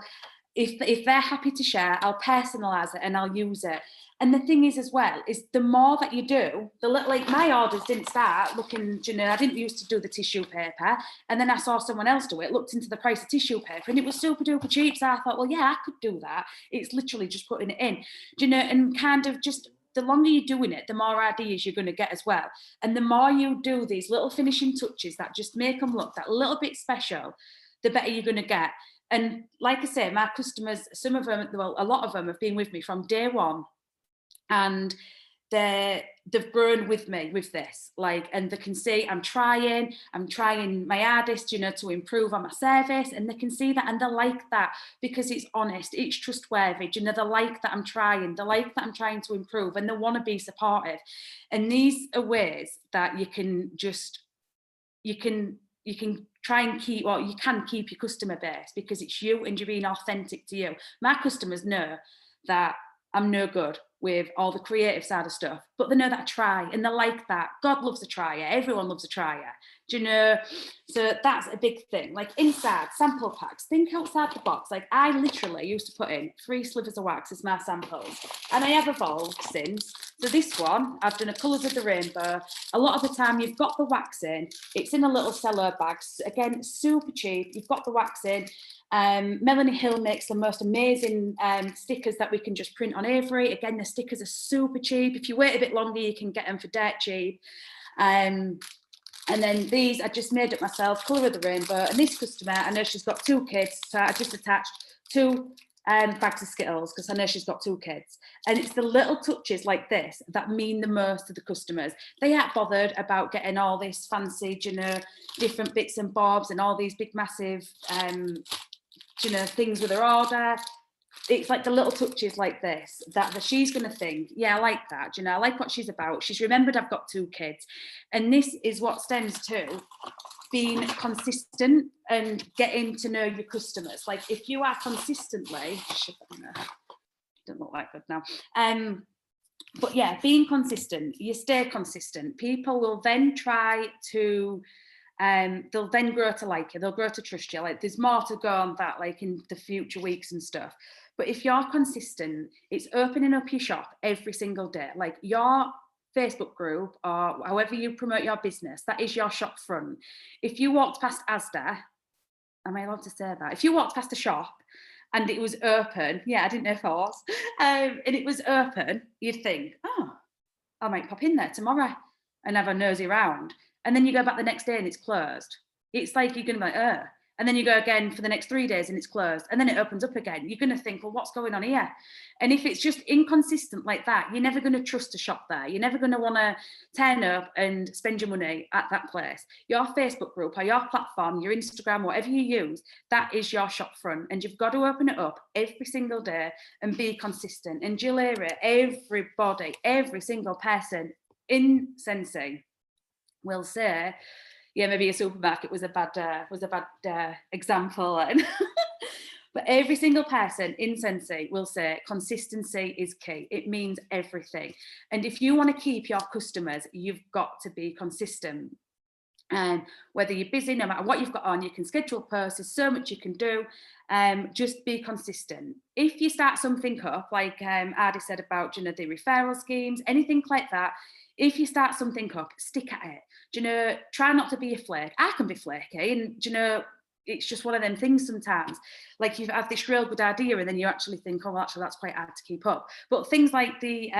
if they're happy to share, I'll personalize it and I'll use it. And the thing is as well, is the more that you do, like my orders didn't start looking, you know, I didn't used to do the tissue paper, and then I saw someone else do it, looked into the price of tissue paper, and it was super duper cheap. So I thought, well, yeah, I could do that. It's literally just putting it in, you know, and kind of just, the longer you're doing it, the more ideas you're going to get as well. And the more you do these little finishing touches that just make them look that little bit special, the better you're going to get. And like I say, my customers, some of them, well, a lot of them have been with me from day one, and they've grown with me with this, like, and they can see I'm trying my hardest, you know, to improve on my service, and they can see that, and they like that because it's honest, it's trustworthy, you know, they like that I'm trying, they like that I'm trying to improve, and they want to be supportive. And these are ways that you can try and keep, or you can keep your customer base, because it's you and you're being authentic to you. My customers know that I'm no good with all the creative side of stuff, but they know that I try, and they like that. God loves a trier. Everyone loves a trier. Do you know? So that's a big thing. Like inside sample packs, think outside the box. Like I literally used to put in 3 slivers of wax as my samples, and I have evolved since. So this one, I've done a colours of the rainbow. A lot of the time you've got the wax in, it's in a little cello bag. Again, super cheap. You've got the wax in. Melanie Hill makes the most amazing stickers that we can just print on Avery. Again, the stickers are super cheap. If you wait a bit longer, you can get them for dirt cheap. And then these I just made up myself, colour of the rainbow. And this customer, I know she's got 2 kids, so I just attached 2 bags of Skittles, because I know she's got 2 kids. And it's the little touches like this that mean the most to the customers. They aren't bothered about getting all this fancy, you know, different bits and bobs and all these big massive you know, things with her order. It's like the little touches like this that she's going to think, yeah, I like that. You know, I like what she's about. She's remembered I've got 2 kids. And this is what stems to being consistent and getting to know your customers. Like if you are consistently, don't look like good now. But yeah, being consistent, you stay consistent. People will then try to they'll then grow to like you, they'll grow to trust you. Like there's more to go on that, like in the future weeks and stuff. But if you're consistent, it's opening up your shop every single day. Like your Facebook group or however you promote your business, that is your shop front. If you walked past Asda, am I allowed to say that? If you walked past a shop and it was open, yeah, I didn't know if I was, and it was open, you'd think, oh, I might pop in there tomorrow and have a nosy round. And then you go back the next day and it's closed. It's like you're going to be like, and then you go again for the next 3 days and it's closed. And then it opens up again. You're going to think, well, what's going on here? And if it's just inconsistent like that, you're never going to trust a shop there. You're never going to want to turn up and spend your money at that place. Your Facebook group or your platform, your Instagram, whatever you use, that is your shop front. And you've got to open it up every single day and be consistent. And you'll hear it, everybody, every single person in Scentsy will say, yeah, maybe a supermarket was a bad example. But every single person in Scentsy will say consistency is key. It means everything. And if you want to keep your customers, you've got to be consistent. And whether you're busy, no matter what you've got on, you can schedule posts. There's so much you can do. Just be consistent. If you start something up, like Adi said about, you know, the referral schemes, anything like that, if you start something up, stick at it. Do you know, try not to be a flake. I can be flaky, and do you know, it's just one of them things sometimes. Like you have this real good idea and then you actually think, oh, actually that's quite hard to keep up. But things like the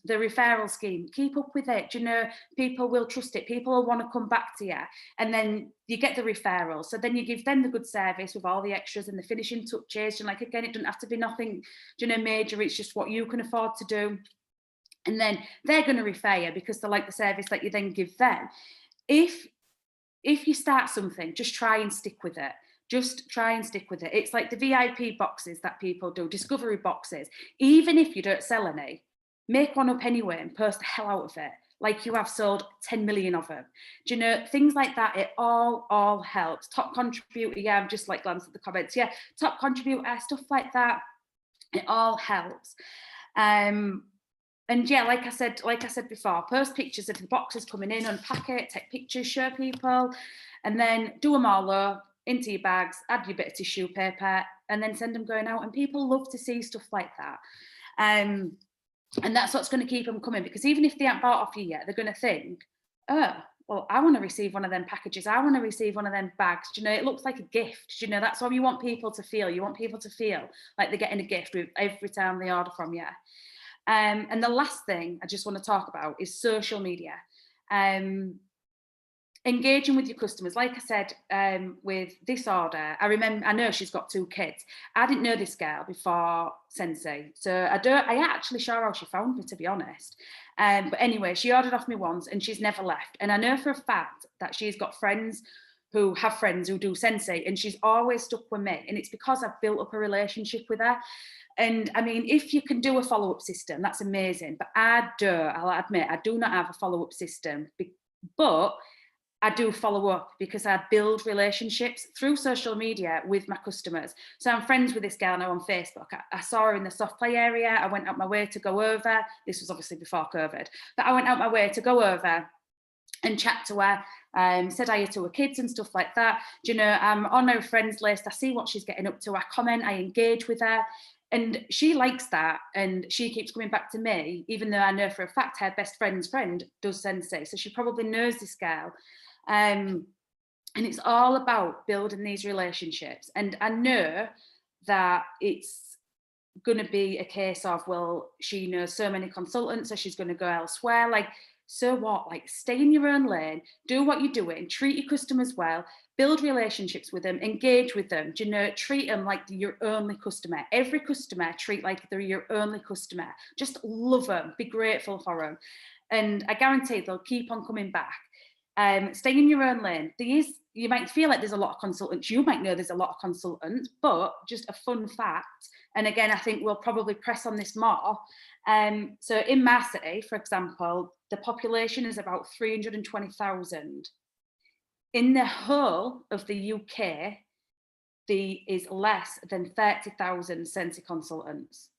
referral scheme, keep up with it. You know, people will trust it. People will want to come back to you. And then you get the referral. So then you give them the good service with all the extras and the finishing touches. And like, again, it doesn't have to be nothing, you know, major. It's just what you can afford to do. And then they're going to refer you because they like the service that you then give them. If you start something, just try and stick with it. Just try and stick with it. It's like the VIP boxes that people do, discovery boxes. Even if you don't sell any, make one up anyway and post the hell out of it. Like you have sold 10 million of them. Do you know, things like that, it all helps. Top contributor, yeah, I've just like glanced at the comments. Yeah, top contributor, stuff like that. It all helps. And yeah, like I said before, post pictures of the boxes coming in, unpack it, take pictures, show people, and then do them all up into your bags, add your bit of tissue paper, and then send them going out. And people love to see stuff like that. And that's what's going to keep them coming, because even if they haven't bought off you yet, they're going to think, oh, well, I want to receive one of them packages. I want to receive one of them bags. Do you know, it looks like a gift. Do you know, that's how you want people to feel. You want people to feel like they're getting a gift with every time they order from you. And the last thing I just want to talk about is social media. Engaging with your customers. Like I said, with this order, I know she's got 2 kids. I didn't know this girl before Scentsy, so I actually sure how she found me, to be honest. But anyway, she ordered off me once and she's never left. And I know for a fact that she's got friends who have friends who do Scentsy, and she's always stuck with me. And it's because I've built up a relationship with her. And I mean, if you can do a follow-up system, that's amazing. But I'll admit, I do not have a follow-up system. But I do follow up because I build relationships through social media with my customers. So I'm friends with this girl now on Facebook. I saw her in the soft play area. I went out my way to go over. This was obviously before COVID. But I went out my way to go over and chat to her, said hi to her kids and stuff like that. Do you know, I'm on her friends list. I see what she's getting up to. I comment, I engage with her. And she likes that, and she keeps coming back to me, even though I know for a fact her best friend's friend does Scentsy. So she probably knows this girl. And it's all about building these relationships. And I know that it's going to be a case of, well, she knows so many consultants, so she's going to go elsewhere. Like, so what? Like, stay in your own lane, do what you're doing, treat your customers well, build relationships with them, engage with them, do you know, treat them like your only customer. Every customer, treat like they're your only customer. Just love them, be grateful for them. And I guarantee they'll keep on coming back. Stay in your own lane. You might feel like there's a lot of consultants. You might know there's a lot of consultants, but just a fun fact. And again, I think we'll probably press on this more. So in my city, for example, the population is about 320,000. In the whole of the UK, there is less than 30,000 Scentsy consultants.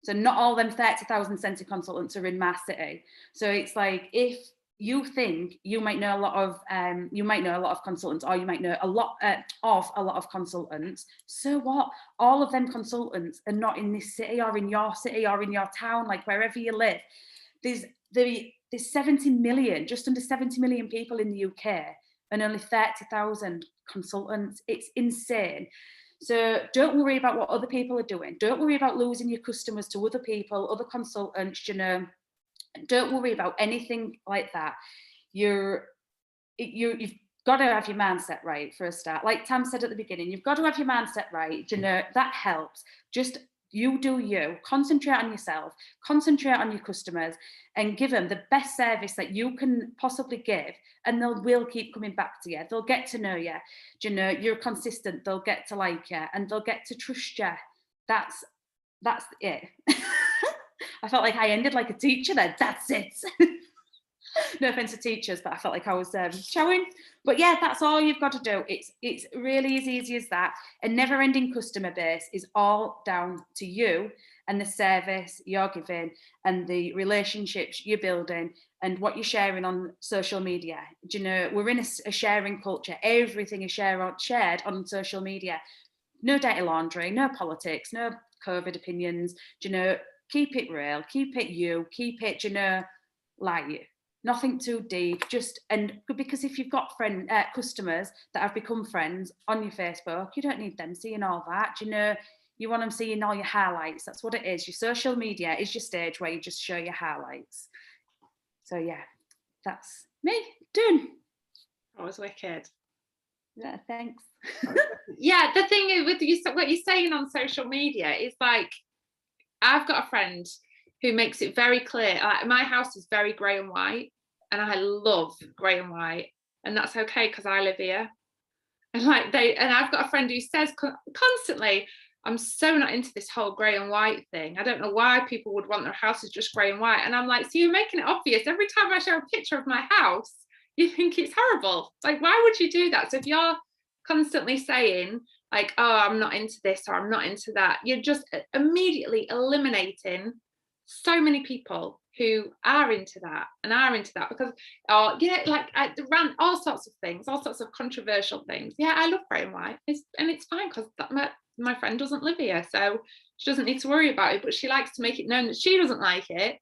So not all them 30,000 Scentsy consultants are in my city. So it's like, if you think you might know a lot of consultants, or you might know a lot of consultants, so what? All of them consultants are not in this city or in your town, like wherever you live. There's 70 million, just under 70 million people in the UK, and only 30,000 consultants. It's insane. So don't worry about what other people are doing. Don't worry about losing your customers to other people, other consultants, you know. Don't worry about anything like that. You've got to have your mindset right for a start. Like Tam said at the beginning, you've got to have your mindset right. You know, that helps. Just you do you. Concentrate on yourself. Concentrate on your customers, and give them the best service that you can possibly give. And they will keep coming back to you. They'll get to know you. You know, you're consistent. They'll get to like you, and they'll get to trust you. That's it. I felt like I ended like a teacher then. That's it. No offense to teachers, but I felt like I was showing. But yeah, that's all you've got to do. It's really as easy as that. A never-ending customer base is all down to you and the service you're giving and the relationships you're building and what you're sharing on social media. Do you know, we're in a sharing culture. Everything is shared on social media. No dirty laundry, no politics, no COVID opinions. Do you know, keep it real, keep it you, keep it, you know, like you. nothing too deep, just, and because if you've got customers that have become friends on your Facebook, you don't need them seeing all that. You know, you want them seeing all your highlights. That's what it is. Your social media is your stage where you just show your highlights. So yeah, that's me done. That was wicked. Yeah, thanks. Yeah, the thing is with you, what you're saying on social media is like, I've got a friend who makes it very clear. My house is very grey and white, and I love grey and white, and that's okay because I live here. And I've got a friend who says constantly, I'm so not into this whole grey and white thing. I don't know why people would want their houses just grey and white. And I'm like, so you're making it obvious. Every time I show a picture of my house, you think it's horrible. Like, why would you do that? So if you're constantly saying like, oh, I'm not into this or I'm not into that, you're just immediately eliminating so many people who are into that because like I ran all sorts of things, all sorts of controversial things. Yeah, I love grey and white, and it's fine because my friend doesn't live here, so she doesn't need to worry about it, but she likes to make it known that she doesn't like it.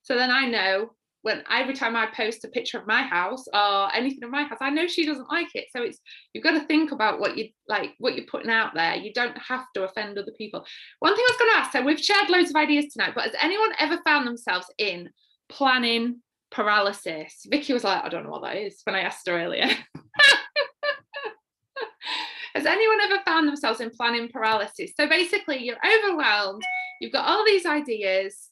So then I know when every time I post a picture of my house or anything of my house, I know she doesn't like it. So you've got to think about what you're putting out there. You don't have to offend other people. One thing I was going to ask, so we've shared loads of ideas tonight, but has anyone ever found themselves in planning paralysis? Vicky was like, I don't know what that is, when I asked her earlier. Has anyone ever found themselves in planning paralysis? So basically you're overwhelmed, you've got all these ideas,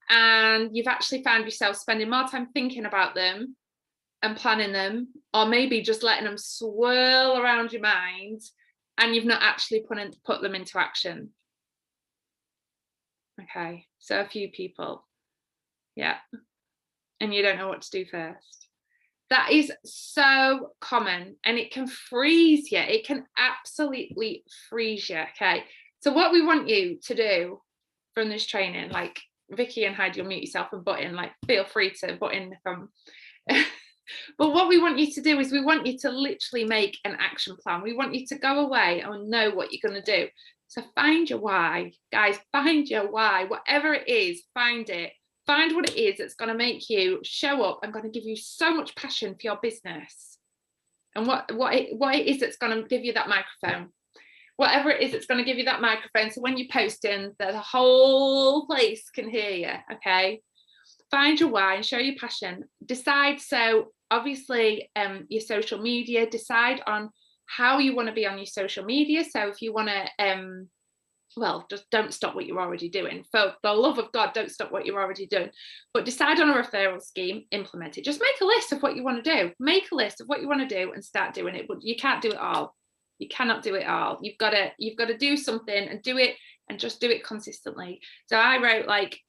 and you've actually found yourself spending more time thinking about them and planning them, or maybe just letting them swirl around your mind, and you've not actually put them into action. Okay, so a few people, yeah, and you don't know what to do first. That is so common, and it can freeze you. It can absolutely freeze you. Okay, so what we want you to do from this training, like Vicky and Heidi, you'll mute yourself and butt in, like feel free to butt in from but what we want you to do is we want you to literally make an action plan. We want you to go away and know what you're going to do. So find your why, guys. Find your why, whatever it is. Find it. Find what it is that's going to make you show up and going to give you so much passion for your business, and what it is that's going to give you that microphone. Whatever it is, it's going to give you that microphone. So when you're posting, the whole place can hear you. Okay. Find your why and show your passion. Decide. So obviously, your social media, decide on how you want to be on your social media. So if you want to, just don't stop what you're already doing. For the love of God, don't stop what you're already doing. But decide on a referral scheme, implement it. Just make a list of what you want to do. Make a list of what you want to do and start doing it. But you can't do it all. You cannot do it all. You've got to do something and do it, and just do it consistently. So I wrote like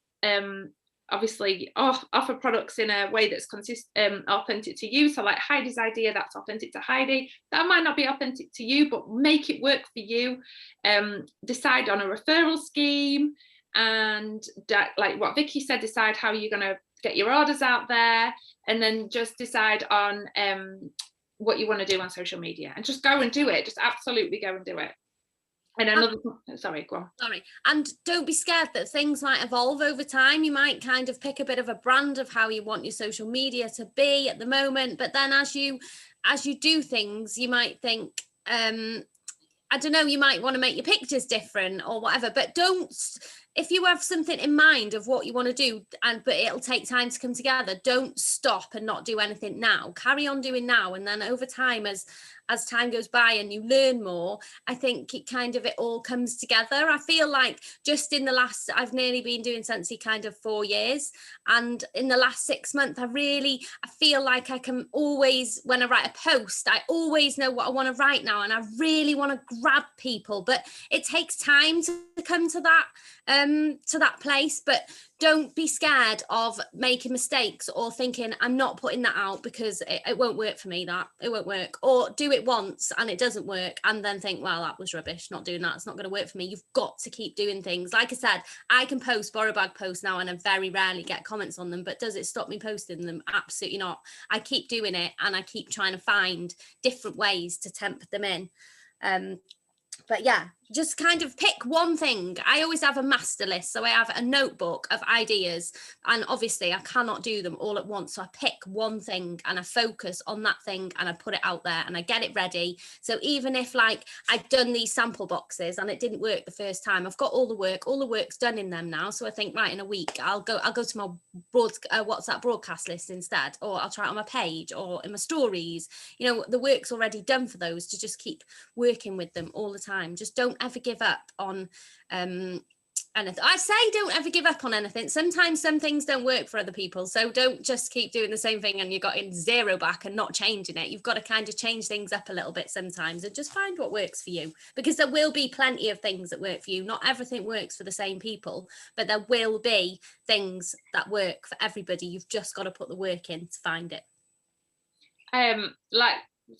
obviously offer products in a way that's authentic to you. So like Heidi's idea, that's authentic to Heidi. That might not be authentic to you, but make it work for you. Decide on a referral scheme, and like what Vicky said, decide how you're going to get your orders out there, and then just decide on what you want to do on social media, and just go and do it. Just absolutely go and do it. And another, sorry, go on. Sorry. And don't be scared that things might evolve over time. You might kind of pick a bit of a brand of how you want your social media to be at the moment, but then as you do things, you might think, I don't know, you might want to make your pictures different or whatever, but don't, if you have something in mind of what you want to do, but it'll take time to come together, don't stop and not do anything now. Carry on doing now, and then over time, as time goes by and you learn more, I think it all comes together. I feel like just in the last, I've nearly been doing Scentsy kind of 4 years, and in the last 6 months, I feel like I can always, when I write a post, I always know what I want to write now, and I really want to grab people, but it takes time to come to that place. But don't be scared of making mistakes or thinking I'm not putting that out because it won't work for me, that it won't work, or do it once and it doesn't work and then think, well, that was rubbish, not doing that, it's not going to work for me. You've got to keep doing things. Like I said, I can post borrow bag posts now and I very rarely get comments on them, but does it stop me posting them? Absolutely not. I keep doing it and I keep trying to find different ways to tempt them in. But yeah, just kind of pick one thing. I always have a master list. So I have a notebook of ideas, and obviously I cannot do them all at once. So I pick one thing and I focus on that thing and I put it out there and I get it ready. So even if like I've done these sample boxes and it didn't work the first time, I've got all the work's done in them now. So I think, right, in a week, I'll go to my WhatsApp broadcast list instead, or I'll try it on my page or in my stories. You know, the work's already done for those, to just keep working with them all the time. Just don't ever give up on anything. I say don't ever give up on anything. Sometimes some things don't work for other people, so don't just keep doing the same thing and you got in zero back and not changing it. You've got to kind of change things up a little bit sometimes and just find what works for you, because there will be plenty of things that work for you. Not everything works for the same people, but there will be things that work for everybody. You've just got to put the work in to find it.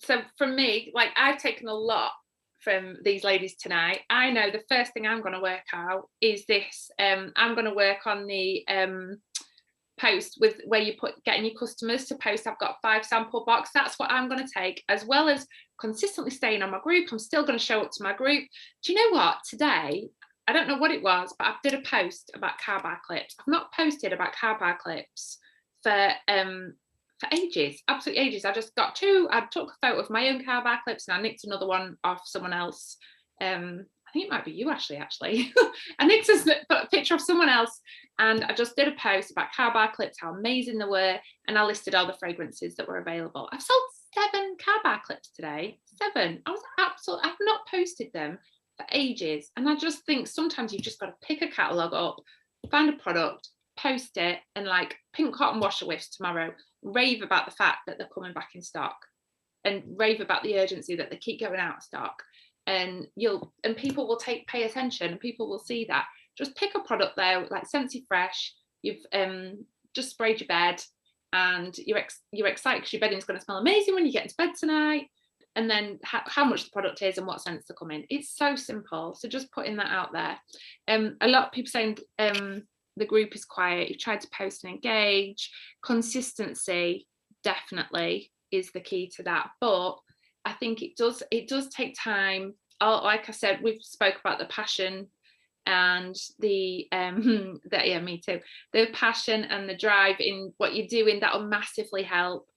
So for me, like, I've taken a lot from these ladies tonight. I know the first thing I'm going to work out is this. I'm going to work on the post with where you put getting your customers to post. I've got 5 sample box. That's what I'm going to take, as well as consistently staying on my group. I'm still going to show up to my group. Do you know what? Today, I don't know what it was, but I did a post about car bar clips. I've not posted about car bar clips for ages, absolutely ages. I just got 2. I took a photo of my own car bar clips and I nicked another one off someone else. I think it might be you, Ashley, actually. I nicked a picture of someone else and I just did a post about car bar clips, how amazing they were, and I listed all the fragrances that were available. I've sold 7 car bar clips today. 7. I've not posted them for ages. And I just think sometimes you've just got to pick a catalogue up, find a product, post it, and like pink cotton washer whiffs tomorrow, rave about the fact that they're coming back in stock, and rave about the urgency that they keep going out of stock, and people will pay attention, and people will see that. Just pick a product there, like Scentsy Fresh. You've just sprayed your bed and you're excited because your bedding's going to smell amazing when you get into bed tonight, and then how much the product is and what scents to come in. It's so simple. So just putting that out there. A lot of people saying the group is quiet. You've tried to post and engage. Consistency definitely is the key to that, but I think it does take time. Like I said, we've spoke about the passion and the me too, the passion and the drive in what you're doing. That will massively help.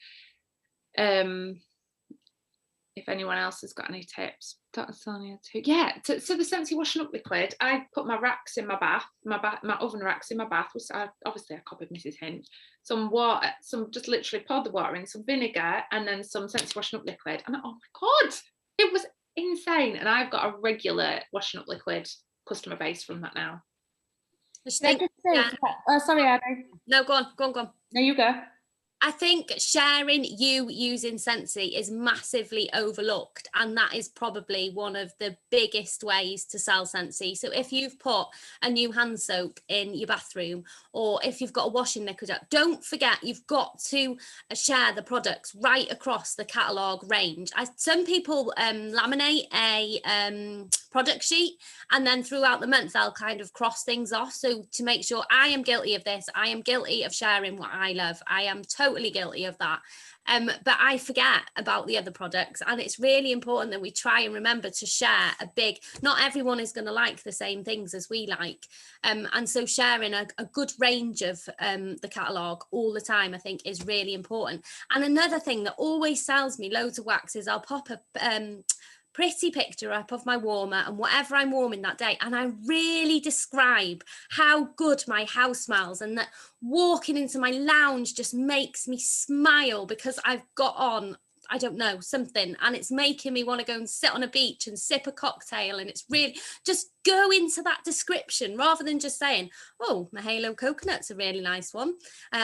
If anyone else has got any tips. Sonia too. Yeah, so the Scentsy washing up liquid, I put my racks in my bath, my oven racks in my bath, which obviously I copied Mrs. Hinch. Some water, just literally poured the water in, some vinegar, and then some Scentsy washing up liquid. And oh my God, it was insane. And I've got a regular washing up liquid customer base from that now. Sorry, Anna. No, go on. No, you go. I think sharing you using Scentsy is massively overlooked, and that is probably one of the biggest ways to sell Scentsy. So if you've put a new hand soap in your bathroom, or if you've got a washing liquid out, don't forget you've got to share the products right across the catalogue range. Some people laminate a product sheet, and then throughout the month they'll kind of cross things off. So to make sure, I am guilty of this, I am guilty of sharing what I love, I am totally guilty of that, but I forget about the other products, and it's really important that we try and remember to share not everyone is going to like the same things as we like, and so sharing a good range of the catalogue all the time I think is really important. And another thing that always sells me loads of wax is I'll pop a pretty picture up of my warmer and whatever I'm warming that day, and I really describe how good my house smells, and that walking into my lounge just makes me smile because I've got on, I don't know, something, and it's making me want to go and sit on a beach and sip a cocktail. And it's really just go into that description rather than just saying, oh, my Halo coconut's a really nice one.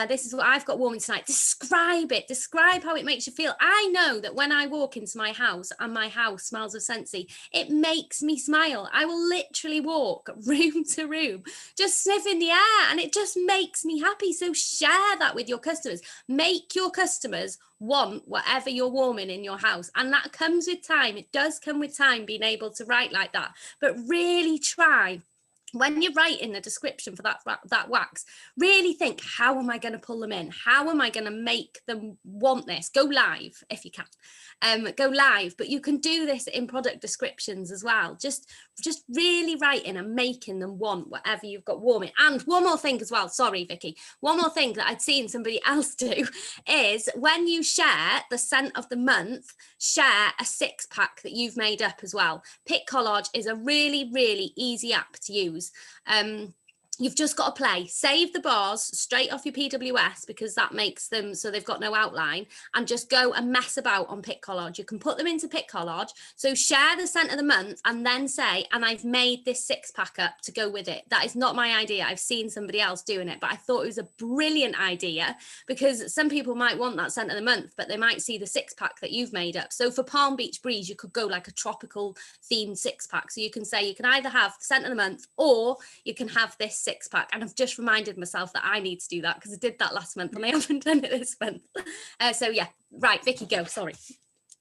This is what I've got warming tonight. Describe it. Describe how it makes you feel. I know that when I walk into my house and my house smells of Scentsy, it makes me smile. I will literally walk room to room, just sniffing the air, and it just makes me happy. So share that with your customers. Make your customers want whatever you're warming in your house, and that comes with time. It does come with time, being able to write like that, but really try when you're writing the description for that wax, really think, how am I going to pull them in? How am I going to make them want this? Go live if you can. Go live, but you can do this in product descriptions as well. Just really writing and making them want whatever you've got warming. And one more thing as well, sorry, Vicky, one more thing that I'd seen somebody else do is when you share the scent of the month, share a 6-pack that you've made up as well. Pick Collage is a really, really easy app to use. You've just got to play, save the bars straight off your PWS because that makes them so they've got no outline, and just go and mess about on Pick Collage. You can put them into Pick Collage. So share the scent of the month and then say, and I've made this 6-pack up to go with it. That is not my idea. I've seen somebody else doing it, but I thought it was a brilliant idea because some people might want that scent of the month, but they might see the 6-pack that you've made up. So for Palm Beach Breeze, you could go like a tropical themed 6-pack. So you can say you can either have the scent of the month or you can have this 6-pack. And I've just reminded myself that I need to do that because I did that last month and I haven't done it this month. So yeah, right, Vicky, go. Sorry.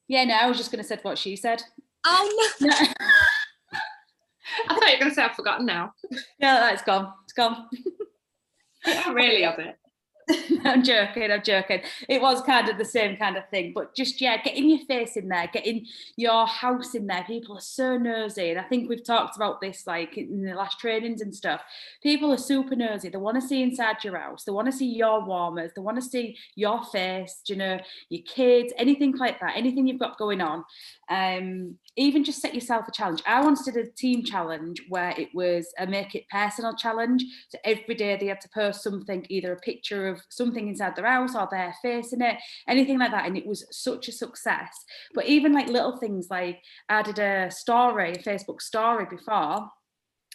Yeah, no, I was just going to say what she said. Oh no. I thought you were going to say I've forgotten now. No, it's gone. It's gone. I really have it. I'm joking. It was kind of the same kind of thing, but just, yeah, getting your face in there, getting your house in there. People are so nosy, and I think we've talked about this like in the last trainings and stuff. People are super nosy. They want to see inside your house. They want to see your warmers. They want to see your face, you know, your kids, anything like that, anything you've got going on. Even just set yourself a challenge. I once did a team challenge where it was a make it personal challenge. So every day they had to post something, either a picture of something inside their house or their face in it, anything like that. And it was such a success. But even like little things, like I did a Facebook story before,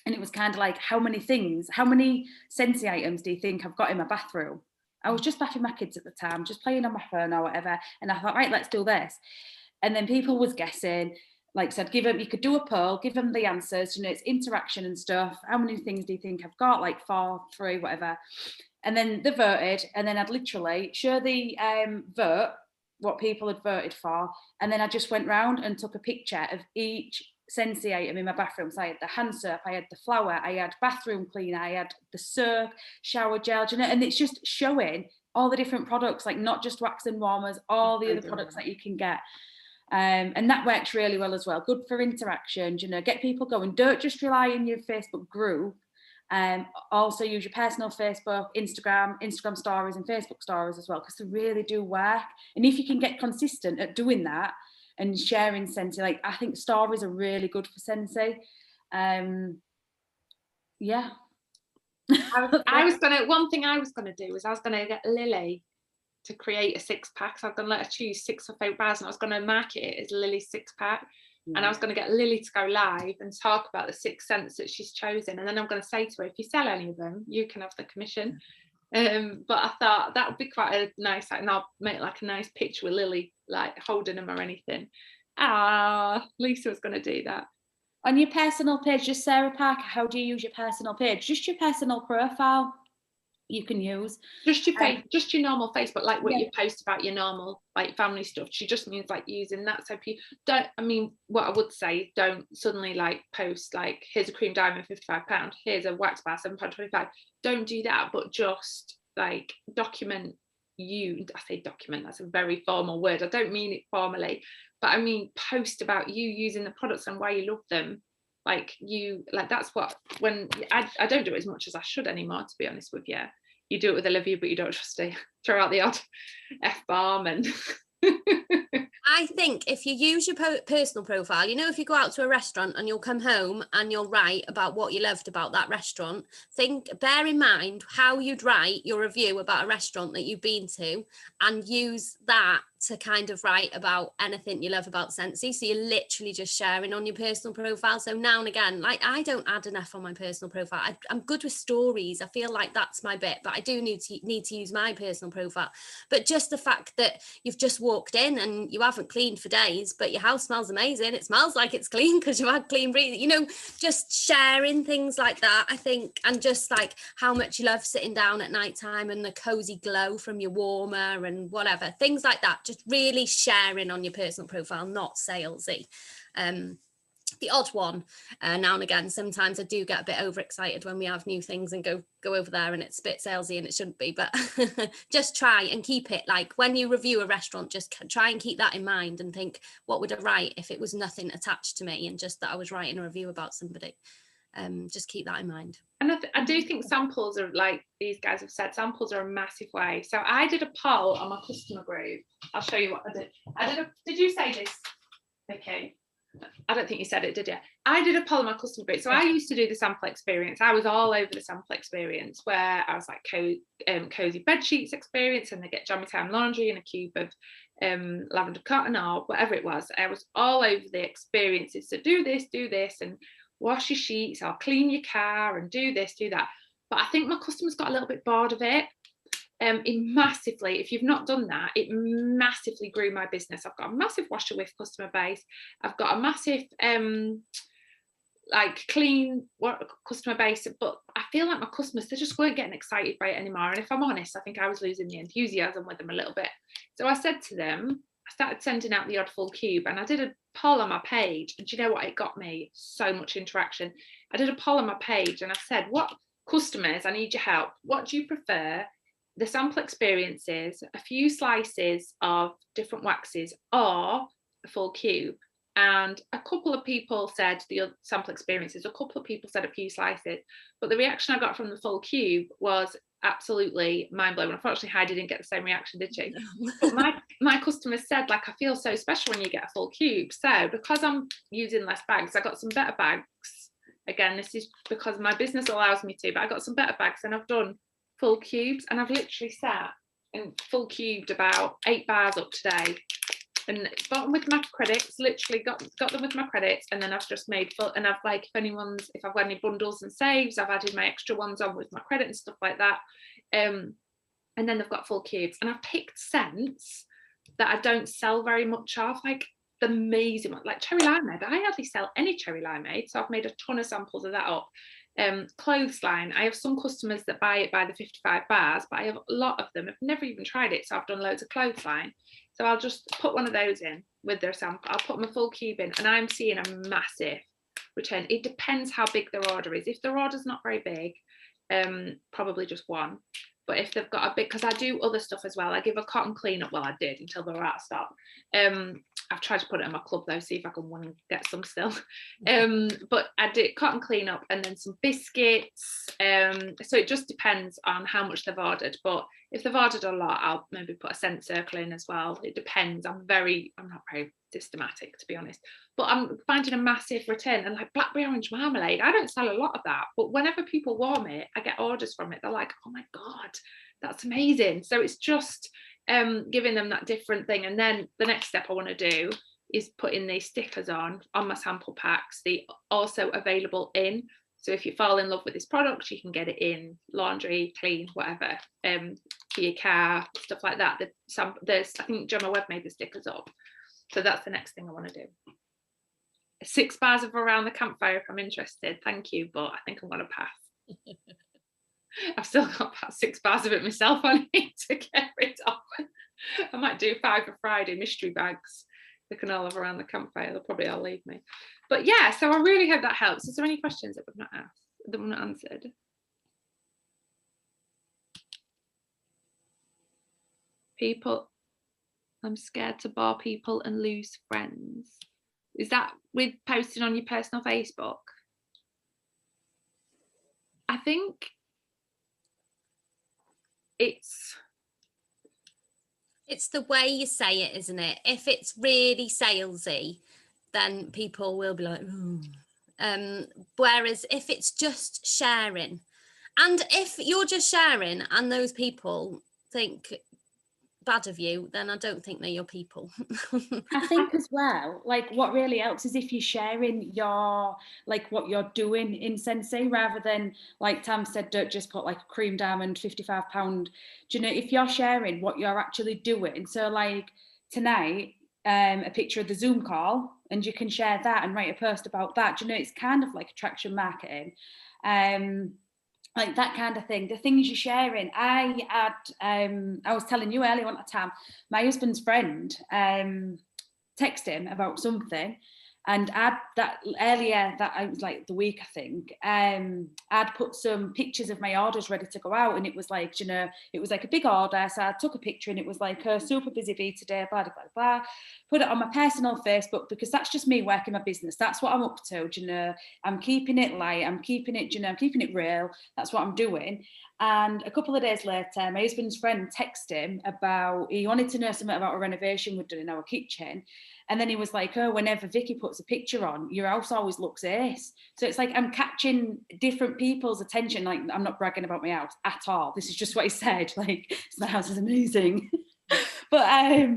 and it was kind of like, how many Scentsy items do you think I've got in my bathroom? I was just bathing my kids at the time, just playing on my phone or whatever. And I thought, right, let's do this. And then people was guessing, like I said, you could do a poll, give them the answers, you know, it's interaction and stuff. How many things do you think I've got? Like 4, 3, whatever. And then they voted, and then I'd literally show the vote, what people had voted for. And then I just went round and took a picture of each Scentsy item in my bathroom. So I had the hand soap, I had the flour, I had bathroom cleaner, I had the soap, shower gel, you know, and it's just showing all the different products, like not just wax and warmers, all the other products that you can get. And that works really well as well. Good for interaction, you know, get people going. Don't just rely on your Facebook group. Also use your personal Facebook, Instagram stories and Facebook stories as well, because they really do work. And if you can get consistent at doing that and sharing Scentsy, like I think stories are really good for Scentsy. Yeah. One thing I was gonna do was I was gonna get Lily to create a 6-pack. So I was going to let her choose 6 of her bars, and I was going to market it as Lily's 6-pack. And I was going to get Lily to go live and talk about the 6 scents that she's chosen. And then I'm going to say to her, if you sell any of them, you can have the commission. But I thought that would be quite a nice, and I'll make like a nice picture with Lily, like holding them or anything. Lisa was going to do that. On your personal page, just Sarah Parker, how do you use your personal page? Just your personal profile. You can use just your normal Facebook, like what you post about your normal like family stuff. She just means like using that, so people don't, I mean, what I would say, don't suddenly like post like, here's a cream diamond £55, here's a wax bar £7.25. Don't do that, but just like document you. I say document, that's a very formal word, I don't mean it formally, but I mean post about you using the products and why you love them. Like you, like that's what, when I don't do it as much as I should anymore, to be honest with you. You do it with Olivia, but you don't just throw out the odd F-bomb and I think if you use your personal profile, you know, if you go out to a restaurant and you'll come home and you'll write about what you loved about that restaurant, bear in mind how you'd write your review about a restaurant that you've been to, and use that to kind of write about anything you love about Scentsy. So you're literally just sharing on your personal profile. So now and again, like I don't add enough on my personal profile. I'm good with stories. I feel like that's my bit, but I do need to use my personal profile. But just the fact that you've just walked in and you haven't cleaned for days, but your house smells amazing. It smells like it's clean because you've had clean breathing, you know, just sharing things like that, I think, and just like how much you love sitting down at night time and the cozy glow from your warmer and whatever, things like that. Just really sharing on your personal profile, not salesy. the odd one now and again. Sometimes I do get a bit overexcited when we have new things and go over there and it's a bit salesy and it shouldn't be, but just try and keep it, like when you review a restaurant, just try and keep that in mind and think, what would I write if it was nothing attached to me and just that I was writing a review about somebody. Just keep that in mind. And I do think samples are, like these guys have said, samples are a massive way. So I did a poll on my customer group. I'll show you what I did. Did you say this, Vicky? I don't think you said it, did you? I did a poll on my customer group. So I used to do the sample experience. I was all over the sample experience, where I was like cozy bed sheets experience, and they get jammy time laundry and a cube of lavender cotton or whatever it was. I was all over the experiences. So do this, and wash your sheets, or clean your car, and do this, do that. But I think my customers got a little bit bored of it. It massively, if you've not done that, it massively grew my business. I've got a massive washer with customer base. I've got a massive like clean customer base, but I feel like my customers, they just weren't getting excited by it anymore. And if I'm honest, I think I was losing the enthusiasm with them a little bit. So I said to them, I started sending out the odd full cube, and I did a poll on my page, and do you know what? It got me so much interaction. I did a poll on my page and I said, what customers, I need your help. What do you prefer? The sample experiences, a few slices of different waxes, or a full cube? And a couple of people said the sample experiences, a couple of people said a few slices, but the reaction I got from the full cube was absolutely mind-blowing. Unfortunately, Heidi didn't get the same reaction, did she? But my customers said, like, I feel so special when you get a full cube. So because I'm using less bags, I got some better bags. Again, this is because my business allows me to, but I got some better bags, and I've done full cubes, and I've literally sat and full cubed about 8 bars up today, and got them with my credits, literally got them with my credits, and then I've just made full, and I've, like, if I've got any bundles and saves, I've added my extra ones on with my credit and stuff like that, and then they've got full cubes. And I've picked scents that I don't sell very much of, like the amazing one, like cherry limeade. I hardly sell any cherry limeade, so I've made a ton of samples of that up. Clothesline, I have some customers that buy it by the 55 bars, but I have a lot of them have never even tried it, so I've done loads of clothesline. So I'll just put one of those in with their sample. I'll put my full cube in, and I'm seeing a massive return. It depends how big their order is. If their order's not very big, probably just one. But if they've got a big, because I do other stuff as well. I give a cotton cleanup. Well, I did until they were out of stock. I've tried to put it in my club though, see if I can win and get some still. But I did cotton cleanup and then some biscuits. So it just depends on how much they've ordered. But if they've ordered a lot, I'll maybe put a scent circle in as well. It depends. I'm not very systematic, to be honest. But I'm finding a massive return. And like blackberry orange marmalade, I don't sell a lot of that. But whenever people warm it, I get orders from it. They're like, oh my God, that's amazing. So it's just giving them that different thing. And then the next step I want to do is putting these stickers on my sample packs. They also available in, so if you fall in love with this product, you can get it in laundry, clean, whatever, for your car, stuff like that. There's I think Gemma Webb made the stickers up, so that's the next thing I want to do. 6 bars of Around the Campfire if I'm interested, thank you, but I think I'm going to pass. I've still got about 6 bars of it myself I need to get rid of. I might do 5 for Friday, mystery bags. They can all have Around the Campfire. They'll probably all leave me. But yeah, so I really hope that helps. Is there any questions that we've not asked, that we've not answered? People, I'm scared to bore people and lose friends. Is that with posting on your personal Facebook? I think it's the way you say it, isn't it? If it's really salesy, then people will be like, whereas if it's just sharing, and if you're just sharing and those people think bad of you, then I don't think they're your people. I think as well, like what really helps is if you're sharing your, like what you're doing in Scentsy, rather than, like Tam said, don't just put like a cream diamond £55. Do you know, if you're sharing what you're actually doing, so like tonight, a picture of the Zoom call, and you can share that and write a post about that. Do you know, it's kind of like attraction marketing. Like that kind of thing, the things you're sharing. I was telling you earlier on, Tam, my husband's friend, text him about something, And earlier that I was like the week, I think, I'd put some pictures of my orders ready to go out, and it was like, you know, it was like a big order. So I took a picture and it was like a super busy bee today, blah, blah, blah, blah. Put it on my personal Facebook because that's just me working my business. That's what I'm up to, you know. I'm keeping it light. I'm keeping it, you know, I'm keeping it real. That's what I'm doing. And a couple of days later, my husband's friend texted him he wanted to know something about a renovation we'd done in our kitchen. And then he was like, oh, whenever Vicky puts a picture on, your house always looks ace. So it's like I'm catching different people's attention. Like, I'm not bragging about my house at all. This is just what he said. Like, my house is amazing. But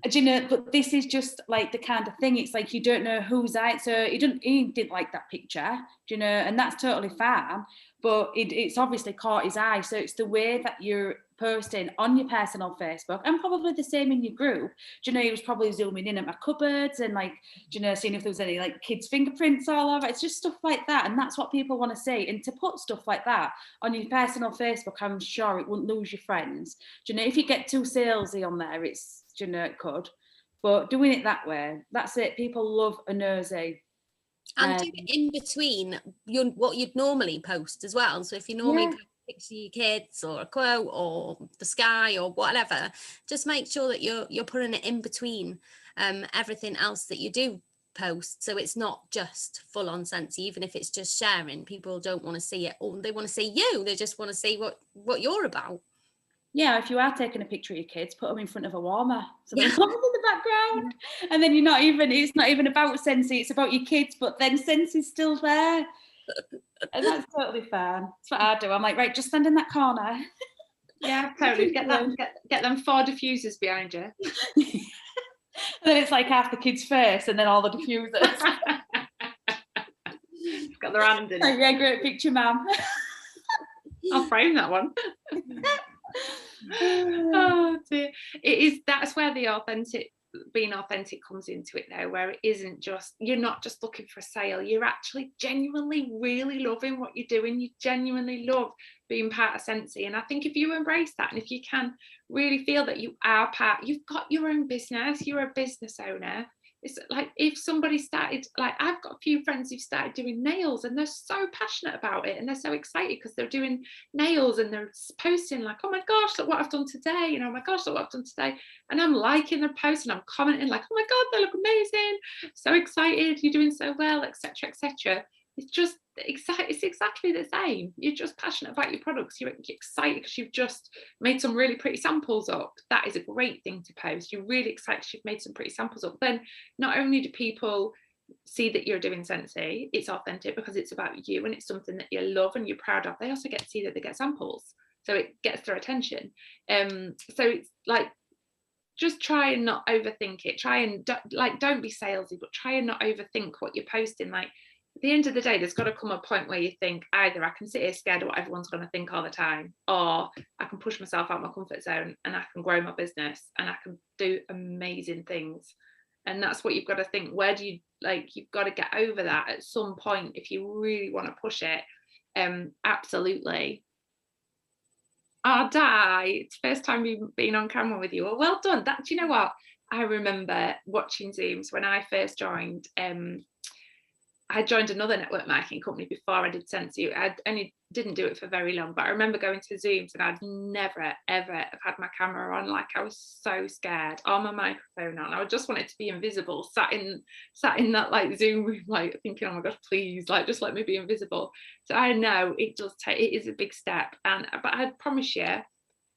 do you know, but this is just like the kind of thing. It's like you don't know who's out. So he didn't like that picture, do you know, and that's totally fine. But it's obviously caught his eye. So it's the way that you're posting on your personal Facebook, and probably the same in your group. Do you know, he was probably zooming in at my cupboards and like, do you know, seeing if there was any like kids' fingerprints all over. It's just stuff like that, and that's what people want to see. And to put stuff like that on your personal Facebook, I'm sure it wouldn't lose your friends. Do you know, if you get too salesy on there, it's, do you know, it could. But doing it that way, that's it. People love a nosy. And do it in between what you'd normally post as well. So if you normally post a picture of your kids or a quote or the sky or whatever, just make sure that you're putting it in between everything else that you do post. So it's not just full on Scentsy. Even if it's just sharing, people don't want to see it, or they want to see you. They just want to see what you're about. Yeah, if you are taking a picture of your kids, put them in front of a warmer. So they're not in the background. And then it's not even about Scentsy, it's about your kids, but then Scensy's still there. And that's totally fine. That's what I do. I'm like, right, just stand in that corner. Yeah, totally. Get them 4 diffusers behind you. And then it's like half the kids' face and then all the diffusers. Got their hand in it. Yeah, great picture, ma'am. I'll frame that one. Oh dear. That's where the being authentic comes into it now, where it isn't just, you're not just looking for a sale, you're actually genuinely really loving what you're doing. You genuinely love being part of Scentsy. And I think if you embrace that, and if you can really feel that you are you've got your own business, you're a business owner. It's like if somebody started, like I've got a few friends who've started doing nails and they're so passionate about it and they're so excited because they're doing nails and they're posting like, oh my gosh, look what I've done today, oh my gosh, look what I've done today. And I'm liking their posts and I'm commenting like, oh my God, they look amazing, so excited, you're doing so well, etc., etc. It's just it's exactly the same. You're just passionate about your products. You're excited because you've just made some really pretty samples up. That is a great thing to post. You're really excited you've made some pretty samples up. Then not only do people see that you're doing Scentsy, it's authentic because it's about you and it's something that you love and you're proud of. They also get to see that they get samples, so it gets their attention. So it's like, just try and not overthink it. Try and don't be salesy, but try and not overthink what you're posting. Like, at the end of the day, there's got to come a point where you think either I can sit here scared of what everyone's going to think all the time, or I can push myself out of my comfort zone and I can grow my business and I can do amazing things. And that's what you've got to think. Where do you, like, you've got to get over that at some point if you really want to push it. Absolutely. Oh, Di, it's the first time you've been on camera with you. Well done. Do you know what? I remember watching Zooms when I first joined. I joined another network marketing company before I did Scentsy. I only didn't do it for very long, but I remember going to Zooms and I'd never, ever have had my camera on. Like, I was so scared, or my microphone on. I just wanted to be invisible, sat in that like Zoom room, like thinking, oh my gosh, please, like just let me be invisible. So I know it is a big step. But I promise you,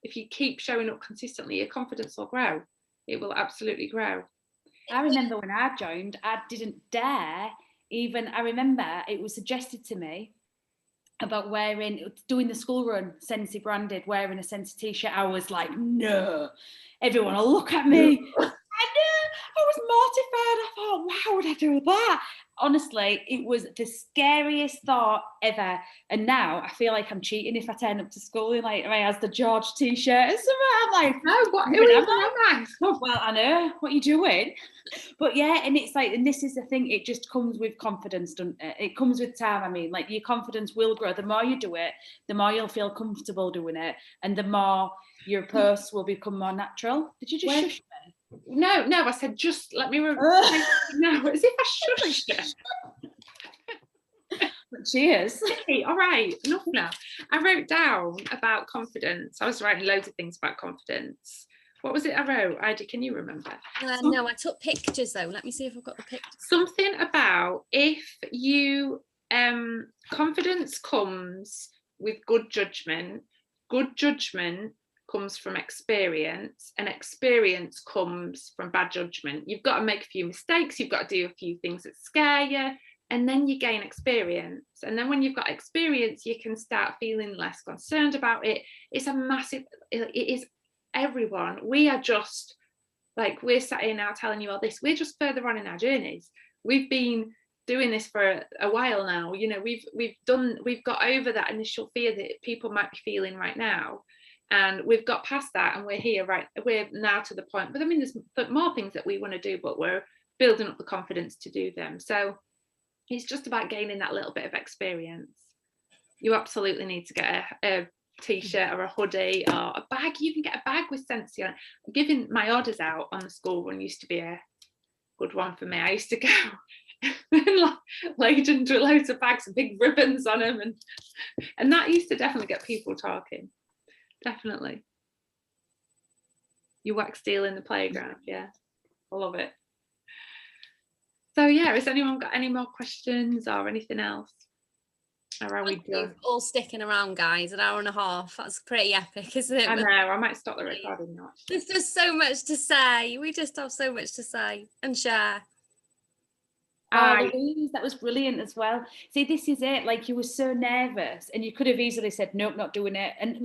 if you keep showing up consistently, your confidence will grow. It will absolutely grow. I remember when I joined, I didn't dare even, I remember it was suggested to me about doing the school run, Scentsy branded, wearing a Scentsy t-shirt. I was like, no, everyone will look at me. I was mortified. I thought, why would I do that? Honestly, it was the scariest thought ever. And now I feel like I'm cheating if I turn up to school in like my As the George t-shirt or something. I'm like, no, what? Who am I? Well, I know what you're doing. But yeah, and it's like, and this is the thing, it just comes with confidence, doesn't it? It comes with time. I mean, like, your confidence will grow. The more you do it, the more you'll feel comfortable doing it, and the more your posts will become more natural. Did you just shush me? No, I said just let me. No, as if I shushed her. Cheers. Hey, all right, enough now. I wrote down about confidence. I was writing loads of things about confidence. What was it I wrote? Heidi, can you remember? No, I took pictures though. Let me see if I've got the pictures. Something about if you confidence comes with good judgment comes from experience, and experience comes from bad judgment. You've got to make a few mistakes, you've got to do a few things that scare you, and then you gain experience. And then when you've got experience, you can start feeling less concerned about it. It's a massive, it is everyone. We are just like, we're sat here now telling you all this. We're just further on in our journeys. We've been doing this for a while now. You know, we've got over that initial fear that people might be feeling right now. And we've got past that, and we're here, right? We're now to the point. But I mean, there's more things that we want to do, but we're building up the confidence to do them. So it's just about gaining that little bit of experience. You absolutely need to get a t-shirt or a hoodie or a bag. You can get a bag with Scentsy on. Giving my orders out on the school run used to be a good one for me. I used to go laden to loads of bags with big ribbons on them, and that used to definitely get people talking. Definitely. You wax steel in the playground. Yeah, I love it. So yeah, has anyone got any more questions or anything else? Or are we done? All sticking around, guys, an hour and a half. That's pretty epic, isn't it? I know, I might stop the recording now. There's just so much to say. We just have so much to say and share. Louise, that was brilliant as well. See, this is it. Like, you were so nervous, and you could have easily said, nope, not doing it. And